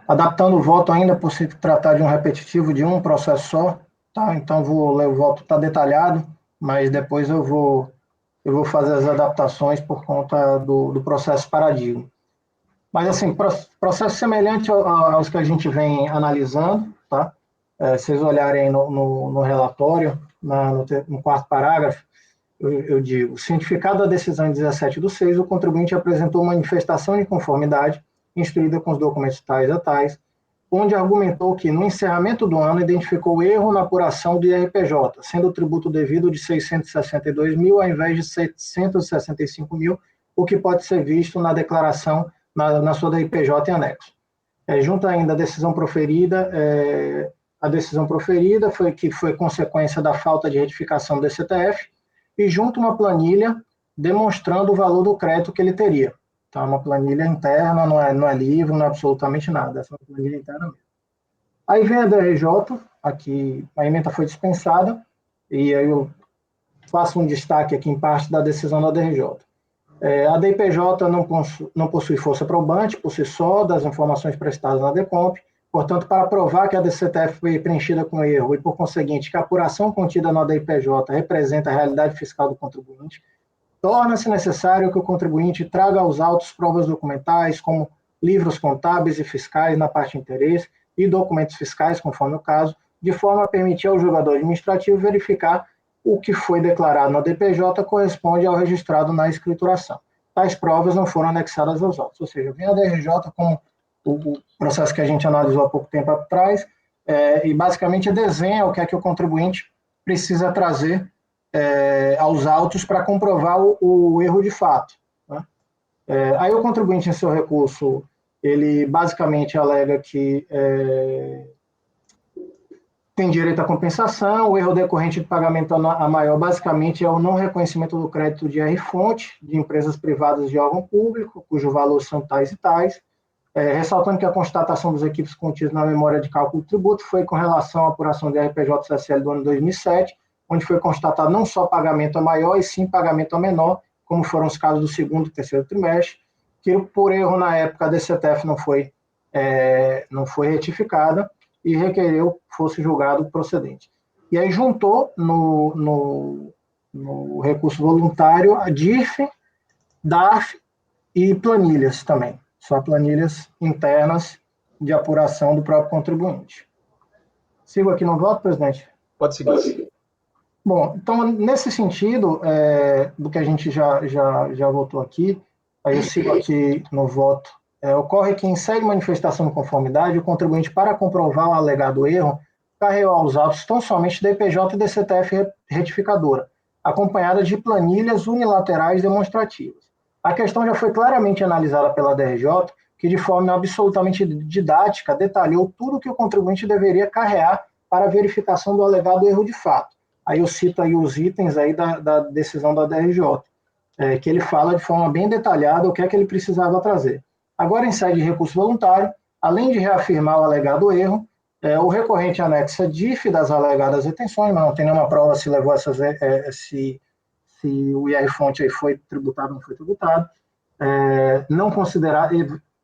adaptando o voto ainda por se tratar de um repetitivo de um processo só, tá? Então vou ler o voto, está detalhado, mas depois eu vou fazer as adaptações por conta do processo paradigma. Mas assim, processo semelhante aos que a gente vem analisando, tá? Se vocês olharem no relatório, no quarto parágrafo, eu digo, cientificado da decisão em 17/6, o contribuinte apresentou manifestação de conformidade, instruída com os documentos tais a tais, onde argumentou que, no encerramento do ano, identificou erro na apuração do IRPJ, sendo o tributo devido de 662 mil ao invés de 765 mil, o que pode ser visto na declaração, na sua DRPJ em anexo. Junto ainda a decisão proferida foi consequência da falta de retificação do DCTF, e junto uma planilha demonstrando o valor do crédito que ele teria. Tá? Uma planilha interna, não é livro, não é absolutamente nada, essa é uma planilha interna mesmo. Aí vem a DRJ, aqui a ementa foi dispensada, e aí eu faço um destaque aqui em parte da decisão da DRJ. A DPJ não possui força probante por si só das informações prestadas na DECOMP, portanto, para provar que a DCTF foi preenchida com erro e, por conseguinte, que a apuração contida na DPJ representa a realidade fiscal do contribuinte, torna-se necessário que o contribuinte traga aos autos provas documentais, como livros contábeis e fiscais na parte de interesse e documentos fiscais, conforme o caso, de forma a permitir ao julgador administrativo verificar o que foi declarado na DPJ corresponde ao registrado na escrituração. Tais provas não foram anexadas aos autos, ou seja, vem a DRJ como o processo que a gente analisou há pouco tempo atrás, e basicamente desenha o que é que o contribuinte precisa trazer aos autos para comprovar o erro de fato. Né? Aí o contribuinte, em seu recurso, ele basicamente alega que tem direito à compensação, o erro decorrente de pagamento a maior, basicamente, é o não reconhecimento do crédito de R-fonte de empresas privadas de órgão público, cujo valor são tais e tais, ressaltando que a constatação dos equipes contidos na memória de cálculo do tributo foi com relação à apuração de RPJ-CSL do ano 2007, onde foi constatado não só pagamento a maior, e sim pagamento a menor, como foram os casos do segundo e terceiro trimestre, que por erro na época a DCTF não foi retificada e requereu que fosse julgado procedente. E aí juntou no recurso voluntário a DIRF, DARF e planilhas também, só planilhas internas de apuração do próprio contribuinte. Sigo aqui no voto, presidente? Pode seguir. Bom, então, nesse sentido, do que a gente já votou aqui, aí eu sigo aqui no voto, ocorre que, em sede de manifestação de conformidade, o contribuinte, para comprovar o alegado erro, carregou aos autos tão somente DPJ e DCTF retificadora, acompanhada de planilhas unilaterais demonstrativas. A questão já foi claramente analisada pela DRJ, que, de forma absolutamente didática, detalhou tudo o que o contribuinte deveria carregar para a verificação do alegado erro de fato. Aí eu cito aí os itens aí da decisão da DRJ, que ele fala de forma bem detalhada o que é que ele precisava trazer. Agora, em sede de recurso voluntário, além de reafirmar o alegado erro, o recorrente anexa DIF das alegadas retenções, mas não tem nenhuma prova se levou se o IR-fonte aí foi tributado ou não foi tributado,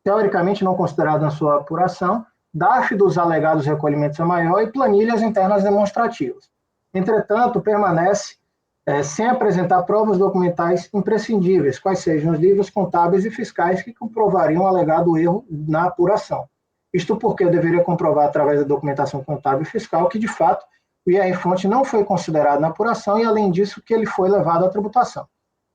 teoricamente não considerado na sua apuração, DARF dos alegados recolhimentos a maior e planilhas internas demonstrativas. Entretanto, permanece sem apresentar provas documentais imprescindíveis, quais sejam os livros contábeis e fiscais que comprovariam o alegado erro na apuração. Isto porque eu deveria comprovar através da documentação contábil e fiscal que, de fato, o IR-fonte não foi considerado na apuração e, além disso, que ele foi levado à tributação.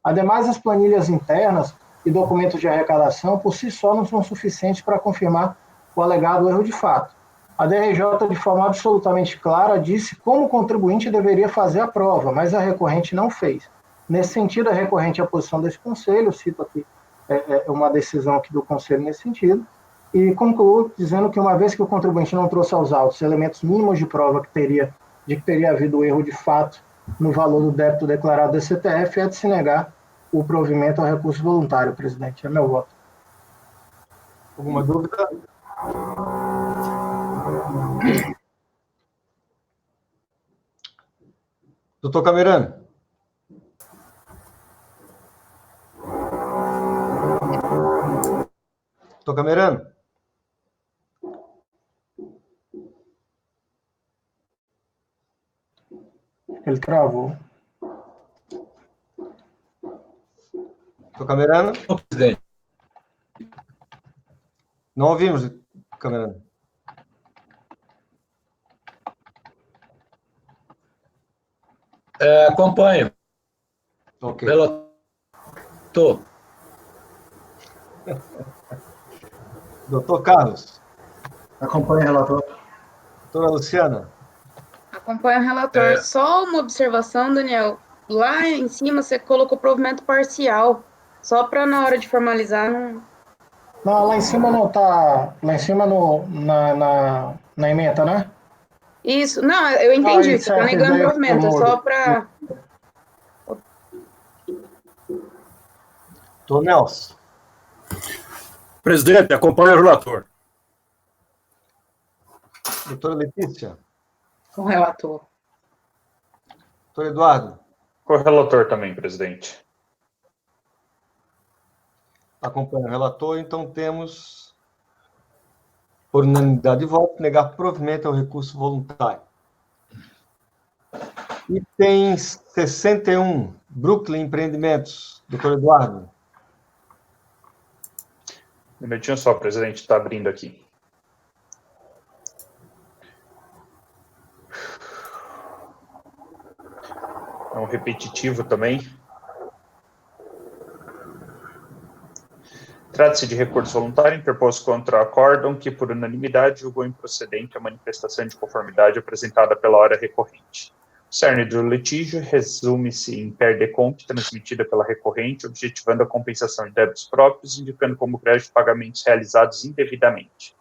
Ademais, as planilhas internas e documentos de arrecadação, por si só, não são suficientes para confirmar o alegado erro de fato. A DRJ, de forma absolutamente clara, disse como o contribuinte deveria fazer a prova, mas a recorrente não fez. Nesse sentido, a recorrente é a posição desse conselho, cito aqui uma decisão aqui do conselho nesse sentido, e concluo dizendo que, uma vez que o contribuinte não trouxe aos autos elementos mínimos de prova de que teria havido erro de fato no valor do débito declarado do DCTF, é de se negar o provimento ao recurso voluntário, presidente. É meu voto. Alguma dúvida? Doutor Camerano. Doutor Camerano. Ele travou. Doutor Camerano. Presidente. Não ouvimos, Camerano. Acompanho. Ok. Relator. Doutor Carlos. Acompanhe, relator. Doutora Luciana. Acompanha o relator. Só uma observação, Daniel. Lá em cima você colocou provimento parcial. Só para na hora de formalizar não. Não, lá em cima não tá. Lá em cima na emenda, né? Isso, não, eu entendi. Você está negando o provimento, é só para. Doutor Nelson. Presidente, acompanha o relator. Doutora Letícia. Com o relator. Doutor Eduardo. Correlator também, presidente. Acompanha o relator, então temos, por unanimidade de voto, negar provimento ao recurso voluntário. Item 61, Brooklyn Empreendimentos. Doutor Eduardo. Um minutinho só, presidente, está abrindo aqui. É um repetitivo também. Trata-se de recurso voluntário interposto contra a acórdão que, por unanimidade, julgou improcedente a manifestação de conformidade apresentada pela hora recorrente. O cerne do litígio resume-se em per de compte transmitida pela recorrente, objetivando a compensação de débitos próprios, indicando como crédito de pagamentos realizados indevidamente.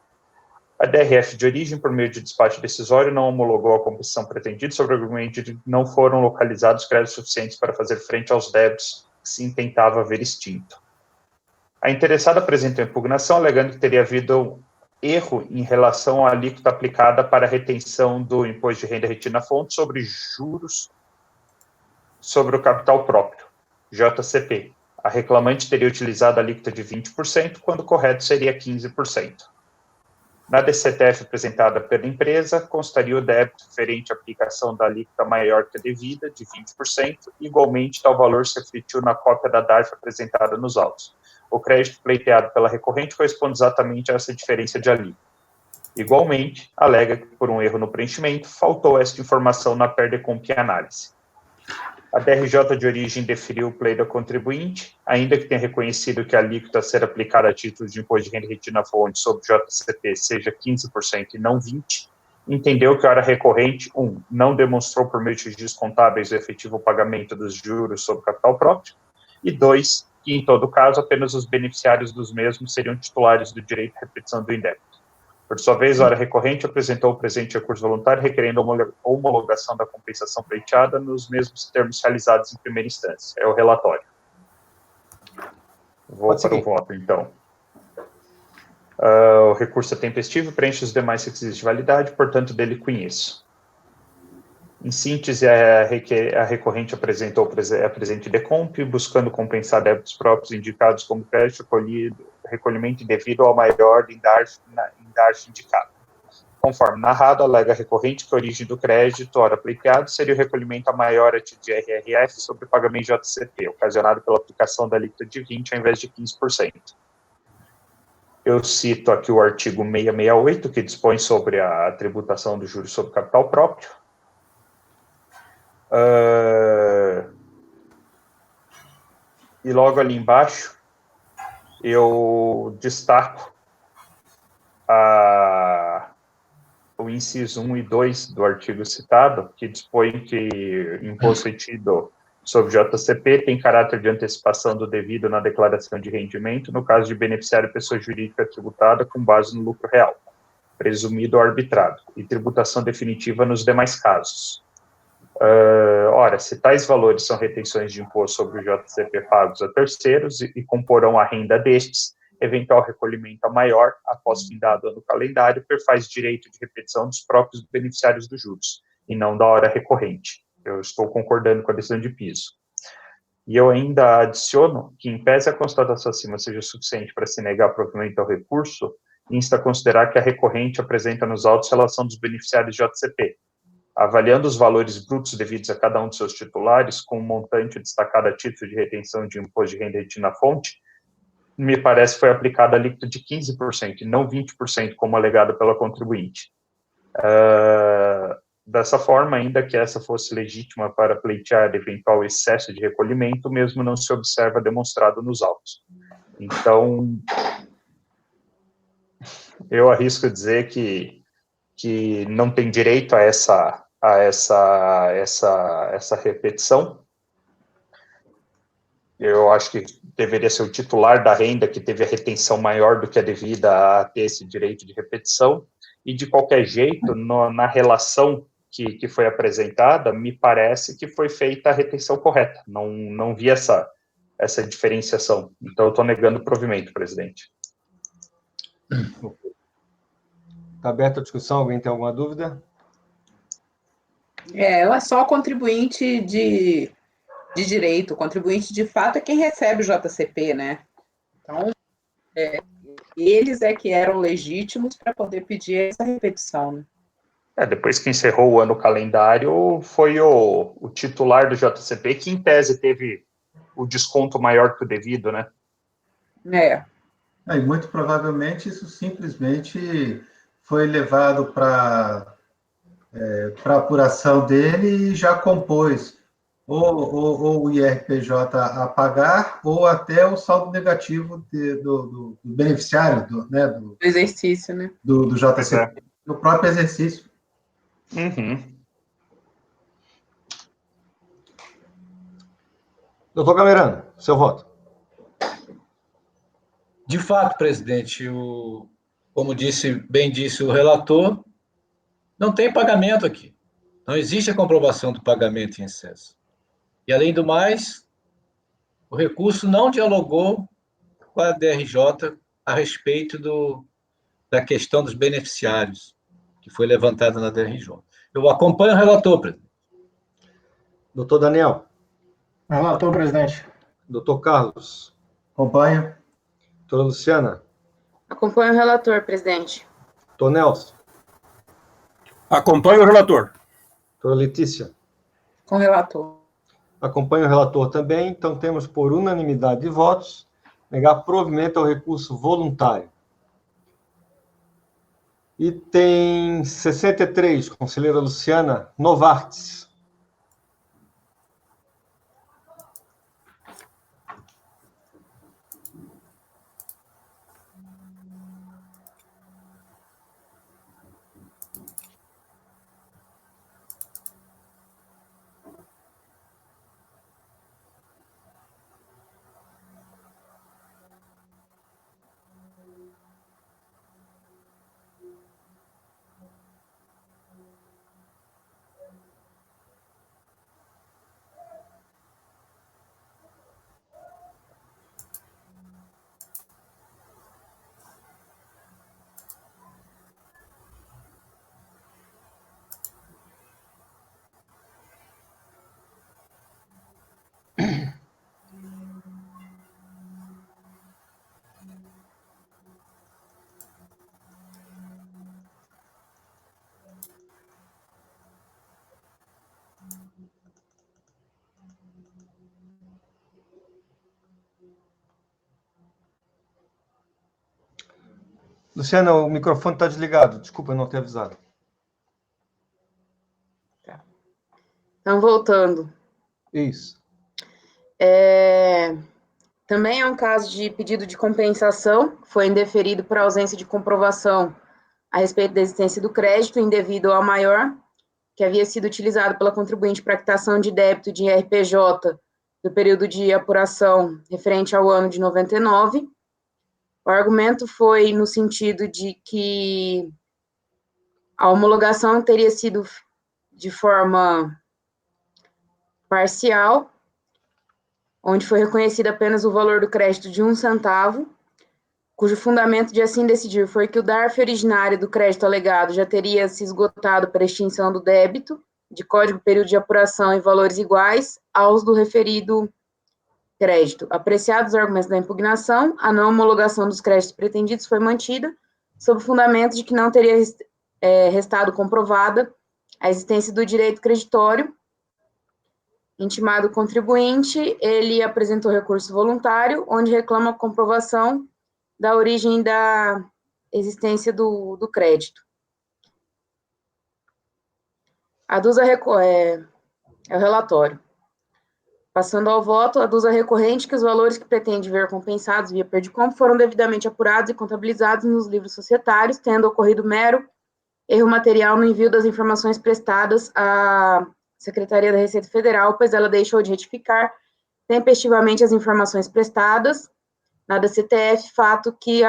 A DRF de origem, por meio de despacho decisório, não homologou a compensação pretendida sobre o argumento de que não foram localizados créditos suficientes para fazer frente aos débitos que se intentava ver extinto. A interessada apresentou impugnação, alegando que teria havido erro em relação à alíquota aplicada para a retenção do imposto de renda retida na fonte sobre juros sobre o capital próprio, JCP. A reclamante teria utilizado a alíquota de 20%, quando o correto seria 15%. Na DCTF apresentada pela empresa, constaria o débito referente à aplicação da alíquota maior que a devida, de 20%, igualmente tal valor se refletiu na cópia da DARF apresentada nos autos. O crédito pleiteado pela recorrente corresponde exatamente a essa diferença de alíquota. Igualmente, alega que, por um erro no preenchimento, faltou esta informação na per de compte e análise. A DRJ de origem deferiu o pleito ao contribuinte, ainda que tenha reconhecido que a alíquota a ser aplicada a título de imposto de renda retida na fonte sobre JCP seja 15% e não 20%, entendeu que a hora recorrente, 1, não demonstrou por meio de registros contábeis o efetivo pagamento dos juros sobre capital próprio, e 2, que, em todo caso, apenas os beneficiários dos mesmos seriam titulares do direito à repetição do indébito. Por sua vez, a hora recorrente apresentou o presente recurso voluntário requerendo homologação da compensação pleiteada nos mesmos termos realizados em primeira instância. É o relatório. Vou para o voto, então. O recurso é tempestivo, preenche os demais requisitos de validade, portanto, dele conheço. Em síntese, a recorrente apresentou a presente decomp, buscando compensar débitos próprios indicados como crédito recolhimento indevido ao maior em DARF indicado. Conforme narrado, alega a recorrente que a origem do crédito, ora aplicado, seria o recolhimento a maior a título de RRF sobre o pagamento de JCP, ocasionado pela aplicação da alíquota de 20% ao invés de 15%. Eu cito aqui o artigo 668, que dispõe sobre a tributação do juros sobre capital próprio. E logo ali embaixo, eu destaco o inciso 1 e 2 do artigo citado, que dispõe que imposto retido sobre JCP tem caráter de antecipação do devido na declaração de rendimento, no caso de beneficiário pessoa jurídica tributada com base no lucro real, presumido ou arbitrado, e tributação definitiva nos demais casos. Ora, se tais valores são retenções de imposto sobre o JCP pagos a terceiros e comporão a renda destes, eventual recolhimento a maior, após findado ano calendário, perfaz direito de repetição dos próprios beneficiários dos juros, e não da hora recorrente. Eu estou concordando com a decisão de piso. E eu ainda adiciono que, em pese a constatação acima seja suficiente para se negar provimento ao recurso, insta a considerar que a recorrente apresenta nos autos relação dos beneficiários de JCP, avaliando os valores brutos devidos a cada um de seus titulares, com um montante destacado a título de retenção de imposto de renda retida na fonte, me parece que foi aplicada a alíquota de 15% e não 20%, como alegado pela contribuinte. Dessa forma, ainda que essa fosse legítima para pleitear eventual excesso de recolhimento, mesmo não se observa demonstrado nos autos. Então, eu arrisco dizer que não tem direito a essa repetição. Eu acho que deveria ser o titular da renda que teve a retenção maior do que a devida a ter esse direito de repetição, e de qualquer jeito, na relação que foi apresentada, me parece que foi feita a retenção correta, não vi essa diferenciação, então eu estou negando o provimento, presidente. Está aberta a discussão, alguém tem alguma dúvida? É só contribuinte de direito, o contribuinte de fato é quem recebe o JCP, né? Então, eles é que eram legítimos para poder pedir essa repetição, né? Depois que encerrou o ano calendário, foi o titular do JCP que, em tese, teve o desconto maior que o devido, né? E muito provavelmente isso simplesmente foi levado para apuração dele e já compôs ou o IRPJ a pagar ou até o saldo negativo do beneficiário, do exercício, né? Do JCP, no próprio exercício. Uhum. Doutor Camerano, seu voto. De fato, presidente, como bem disse o relator, não tem pagamento aqui. Não existe a comprovação do pagamento em excesso. E, além do mais, o recurso não dialogou com a DRJ a respeito da questão dos beneficiários, que foi levantada na DRJ. Eu acompanho o relator, presidente. Doutor Daniel. Relator, presidente. Doutor Carlos. Acompanho. Doutora Luciana. Acompanho o relator, presidente. Doutor Nelson. Acompanho o relator. Doutora Letícia. Com o relator. Acompanho o relator também, então temos por unanimidade de votos negar provimento ao recurso voluntário. Item 63, conselheira Luciana Novartis. Luciana, o microfone está desligado. Desculpa, eu não ter avisado. Então, voltando. Isso. Também é um caso de pedido de compensação, foi indeferido por ausência de comprovação a respeito da existência do crédito indevido ao maior, que havia sido utilizado pela contribuinte para quitação de débito de IRPJ do período de apuração referente ao ano de 99. O argumento foi no sentido de que a homologação teria sido de forma parcial, onde foi reconhecido apenas o valor do crédito de 1 centavo, cujo fundamento de assim decidir foi que o DARF originário do crédito alegado já teria se esgotado para extinção do débito, de código período de apuração e valores iguais aos do referido crédito. Apreciados os argumentos da impugnação, a não homologação dos créditos pretendidos foi mantida, sob o fundamento de que não teria restado comprovada a existência do direito creditório. Intimado o contribuinte, ele apresentou recurso voluntário, onde reclama a comprovação da origem da existência do crédito. Adusa é o relatório. Passando ao voto, adusa recorrente que os valores que pretende ver compensados via Perdicom foram devidamente apurados e contabilizados nos livros societários, tendo ocorrido mero erro material no envio das informações prestadas à Secretaria da Receita Federal, pois ela deixou de retificar tempestivamente as informações prestadas na DCTF, fato que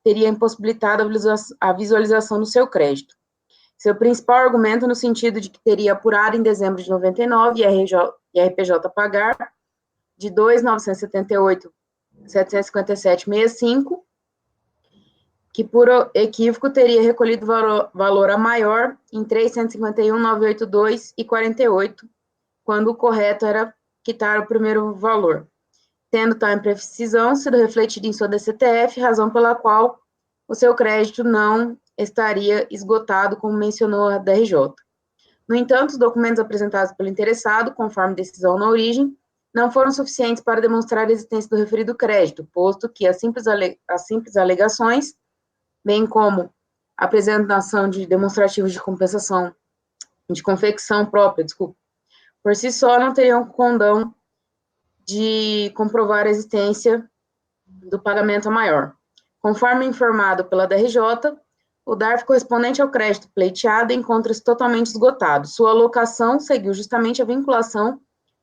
teria impossibilitado a visualização do seu crédito. Seu principal argumento no sentido de que teria apurado em dezembro de 99 e RPJ pagar de 2.978.757,65, que por equívoco teria recolhido valor a maior em 351.982,48, quando o correto era quitar o primeiro valor. Tendo tal imprecisão sido refletida em sua DCTF, razão pela qual o seu crédito não estaria esgotado, como mencionou a DRJ. No entanto, os documentos apresentados pelo interessado, conforme decisão na origem, não foram suficientes para demonstrar a existência do referido crédito, posto que as simples alegações, bem como a apresentação de demonstrativos de compensação, de confecção própria, por si só não teriam condão de comprovar a existência do pagamento a maior. Conforme informado pela DRJ, o DARF correspondente ao crédito pleiteado encontra-se totalmente esgotado. Sua alocação seguiu justamente a vinculação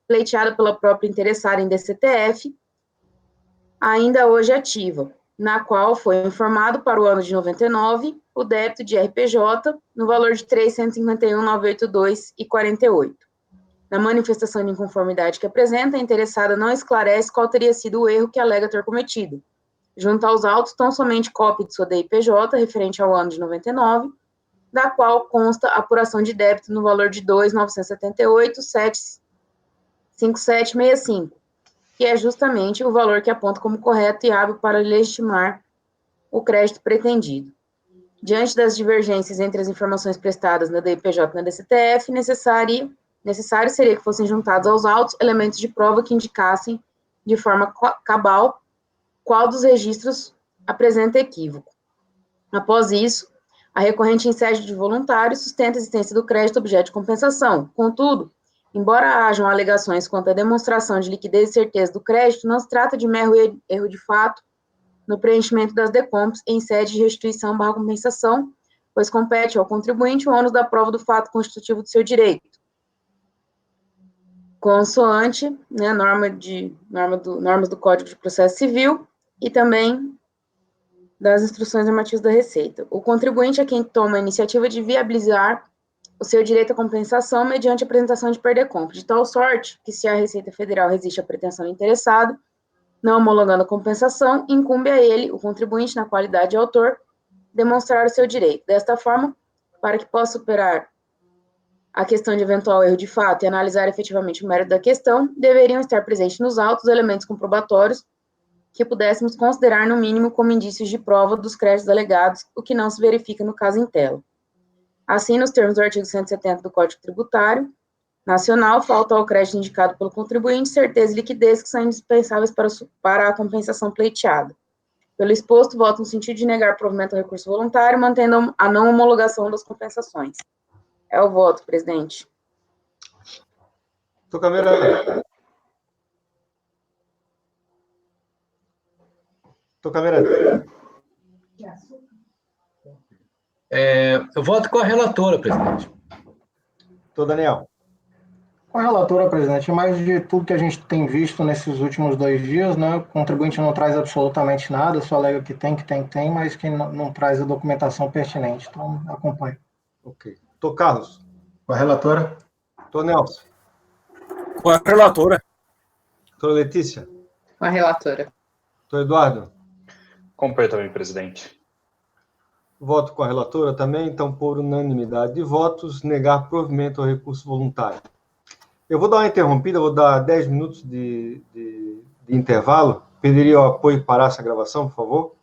pleiteada pela própria interessada em DCTF, ainda hoje ativa, na qual foi informado para o ano de 99 o débito de RPJ no valor de 351.982,48. Na manifestação de inconformidade que apresenta, a interessada não esclarece qual teria sido o erro que alega ter cometido. Junto aos autos, tão somente cópia de sua DIPJ, referente ao ano de 99, da qual consta a apuração de débito no valor de 2.978.757,65, que é justamente o valor que aponta como correto e hábil para legitimar o crédito pretendido. Diante das divergências entre as informações prestadas na DIPJ e na DCTF, necessário seria que fossem juntados aos autos elementos de prova que indicassem de forma cabal qual dos registros apresenta equívoco. Após isso, a recorrente em sede de voluntário sustenta a existência do crédito objeto de compensação. Contudo, embora hajam alegações quanto à demonstração de liquidez e certeza do crédito, não se trata de mero erro de fato no preenchimento das DECOMPs em sede de restituição/compensação, pois compete ao contribuinte o ônus da prova do fato constitutivo do seu direito, consoante, né, normas do Código de Processo Civil e também das instruções normativas da Receita. O contribuinte é quem toma a iniciativa de viabilizar o seu direito à compensação mediante a apresentação de PERDECOMP, de tal sorte que, se a Receita Federal resiste à pretensão do interessado, não homologando a compensação, incumbe a ele, o contribuinte, na qualidade de autor, demonstrar o seu direito. Desta forma, para que possa superar a questão de eventual erro de fato e analisar efetivamente o mérito da questão, deveriam estar presentes nos autos elementos comprobatórios que pudéssemos considerar, no mínimo, como indícios de prova dos créditos alegados, o que não se verifica no caso em tela. Assim, nos termos do artigo 170 do Código Tributário Nacional, falta ao crédito indicado pelo contribuinte certeza e liquidez que são indispensáveis para a compensação pleiteada. Pelo exposto, voto no sentido de negar provimento ao recurso voluntário, mantendo a não homologação das compensações. É o voto, presidente. Câmara. Eu voto com a relatora, presidente. Daniel. Com a relatora, presidente, mais de tudo que a gente tem visto nesses últimos 2 dias, né, o contribuinte não traz absolutamente nada, só alega que tem, mas que não traz a documentação pertinente. Então, acompanhe. Ok. Carlos. Com a relatora. Nelson. Com a relatora. Letícia. Com a relatora. Eduardo. Acompanho também, presidente. Voto com a relatora também, então, por unanimidade de votos, negar provimento ao recurso voluntário. Eu vou dar uma interrompida, vou dar 10 minutos de intervalo. Pediria o apoio para essa gravação, por favor.